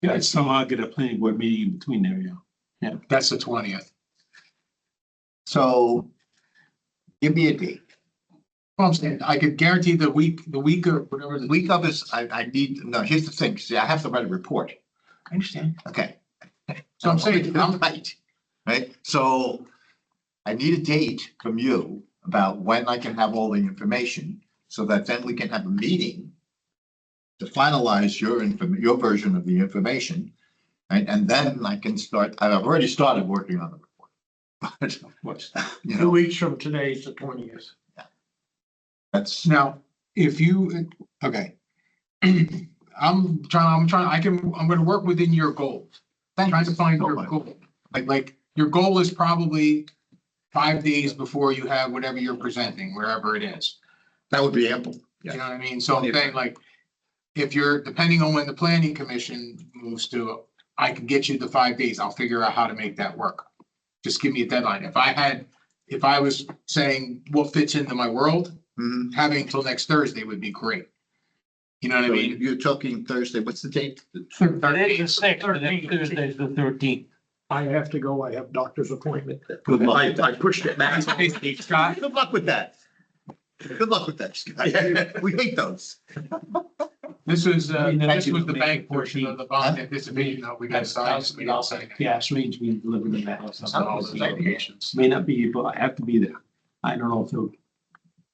Yeah, I'd somehow get a planning board meeting in between there, yeah. That's the 20th. So give me a date. Well, I'm saying, I could guarantee the week of whatever. The week of is, I need, no, here's the thing. See, I have to write a report. I understand. Okay. So I'm saying, I'm right? So I need a date from you about when I can have all the information, so that then we can have a meeting to finalize your version of the information. Right? And then I can start, I've already started working on the report. But, Of course. 2 weeks from today is the 20th. That's, now, if you, okay. I'm gonna work within your goals. Trying to find your goal. Like, your goal is probably 5 days before you have whatever you're presenting, wherever it is. that would be ample. You know what I mean? So I'm saying, like, if you're, depending on when the planning commission moves to, I can get you the 5 days. I'll figure out how to make that work. Just give me a deadline. If I was saying what fits into my world, Mhm. having until next Thursday would be great. You know what I So mean? you're talking Thursday, what's the date? Today's the 6th, and then Thursday's the 13th. I have to go. I have doctor's appointment. Good luck. I pushed it back. Scott? Good luck with that. Good luck with that, Scott. We hate those. This was, Thank this you was for the making bank portion of the bond anticipation that we got That's signed. We got signed. gas range being delivered in the house. On all those applications. May not be, but I have to be there. I don't know if they'll.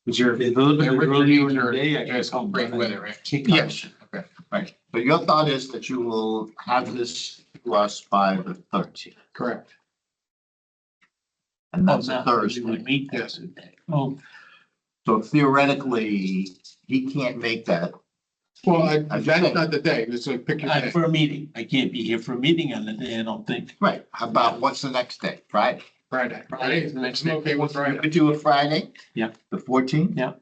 But you're, if they deliver Yeah, it Richard, earlier in you're- the day, I you're guess. just gonna break with it, right? Yes. Okay, right. So your thought is that you will have this to us by the 13th, Correct. and that's a We would Thursday. meet Yes. Thursday. Oh, So theoretically, he can't make that. Well, I- that's not the day. It's like pick your day. for a meeting. I can't be here for a meeting on the day, I don't think. Right. How about what's the next day? Friday? Friday. Friday is the next I'm day. okay with You Friday. could do a Friday? Yeah. The 14th? Yeah.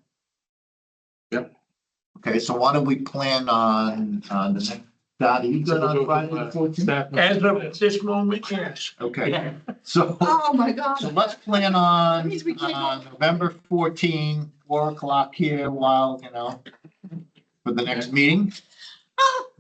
Yep. Okay, so why don't we plan on the next, Dottie, you good on Friday the 14th? As of this moment, yes. Okay, so, Oh, my God. so let's plan on, That means we can't go. November 14, 4 o'clock here while, for the next meeting.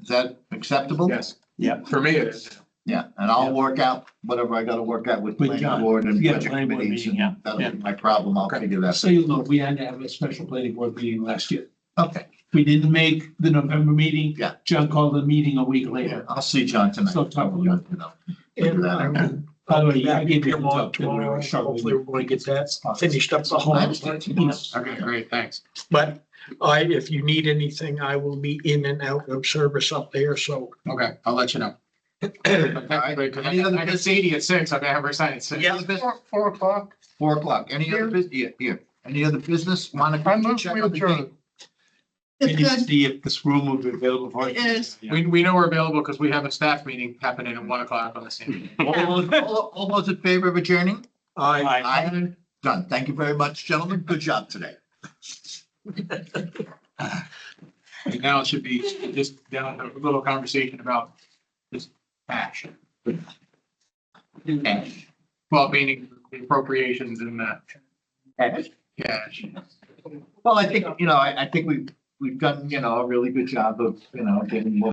Is that acceptable? Yes. Yeah. For me, it is. Yeah, and I'll work out whatever I gotta work out with With planning John. board and Yeah, budget planning board committees, meeting, yeah, and that'll yeah. be my problem, I'll figure that. So you know, we had to have a special planning board meeting last year. Okay, We didn't make the November meeting. Yeah. John called the meeting a week yeah, later. I'll see John tonight. So talk Figure about that out. And By the way, I gave you a Come heads on up that we were tomorrow, struggling. hopefully we're going to get that finished up the whole. Okay, great, thanks. But if you need anything, I will be in and out of service up there, so. Okay, I'll let you know. right. Any other I can see you at 6, I can have her sign at 6. Any other business? 4 o'clock. 4 o'clock, any other business, here, any other business, Monica? I move check we on the adjourn. date? We It's need to good. see if this room will be available for it. It is. Yeah. We know we're available because we have a staff meeting happening at 1 o'clock on the same. All those in favor of adjourning? I Aye. Done, thank you very much, gentlemen, good job today. And now it should be just down a little conversation about just cash. Cash. Well, meaning the appropriations and the Cash? cash. Well, I think, I think we've done, a really good job of, getting what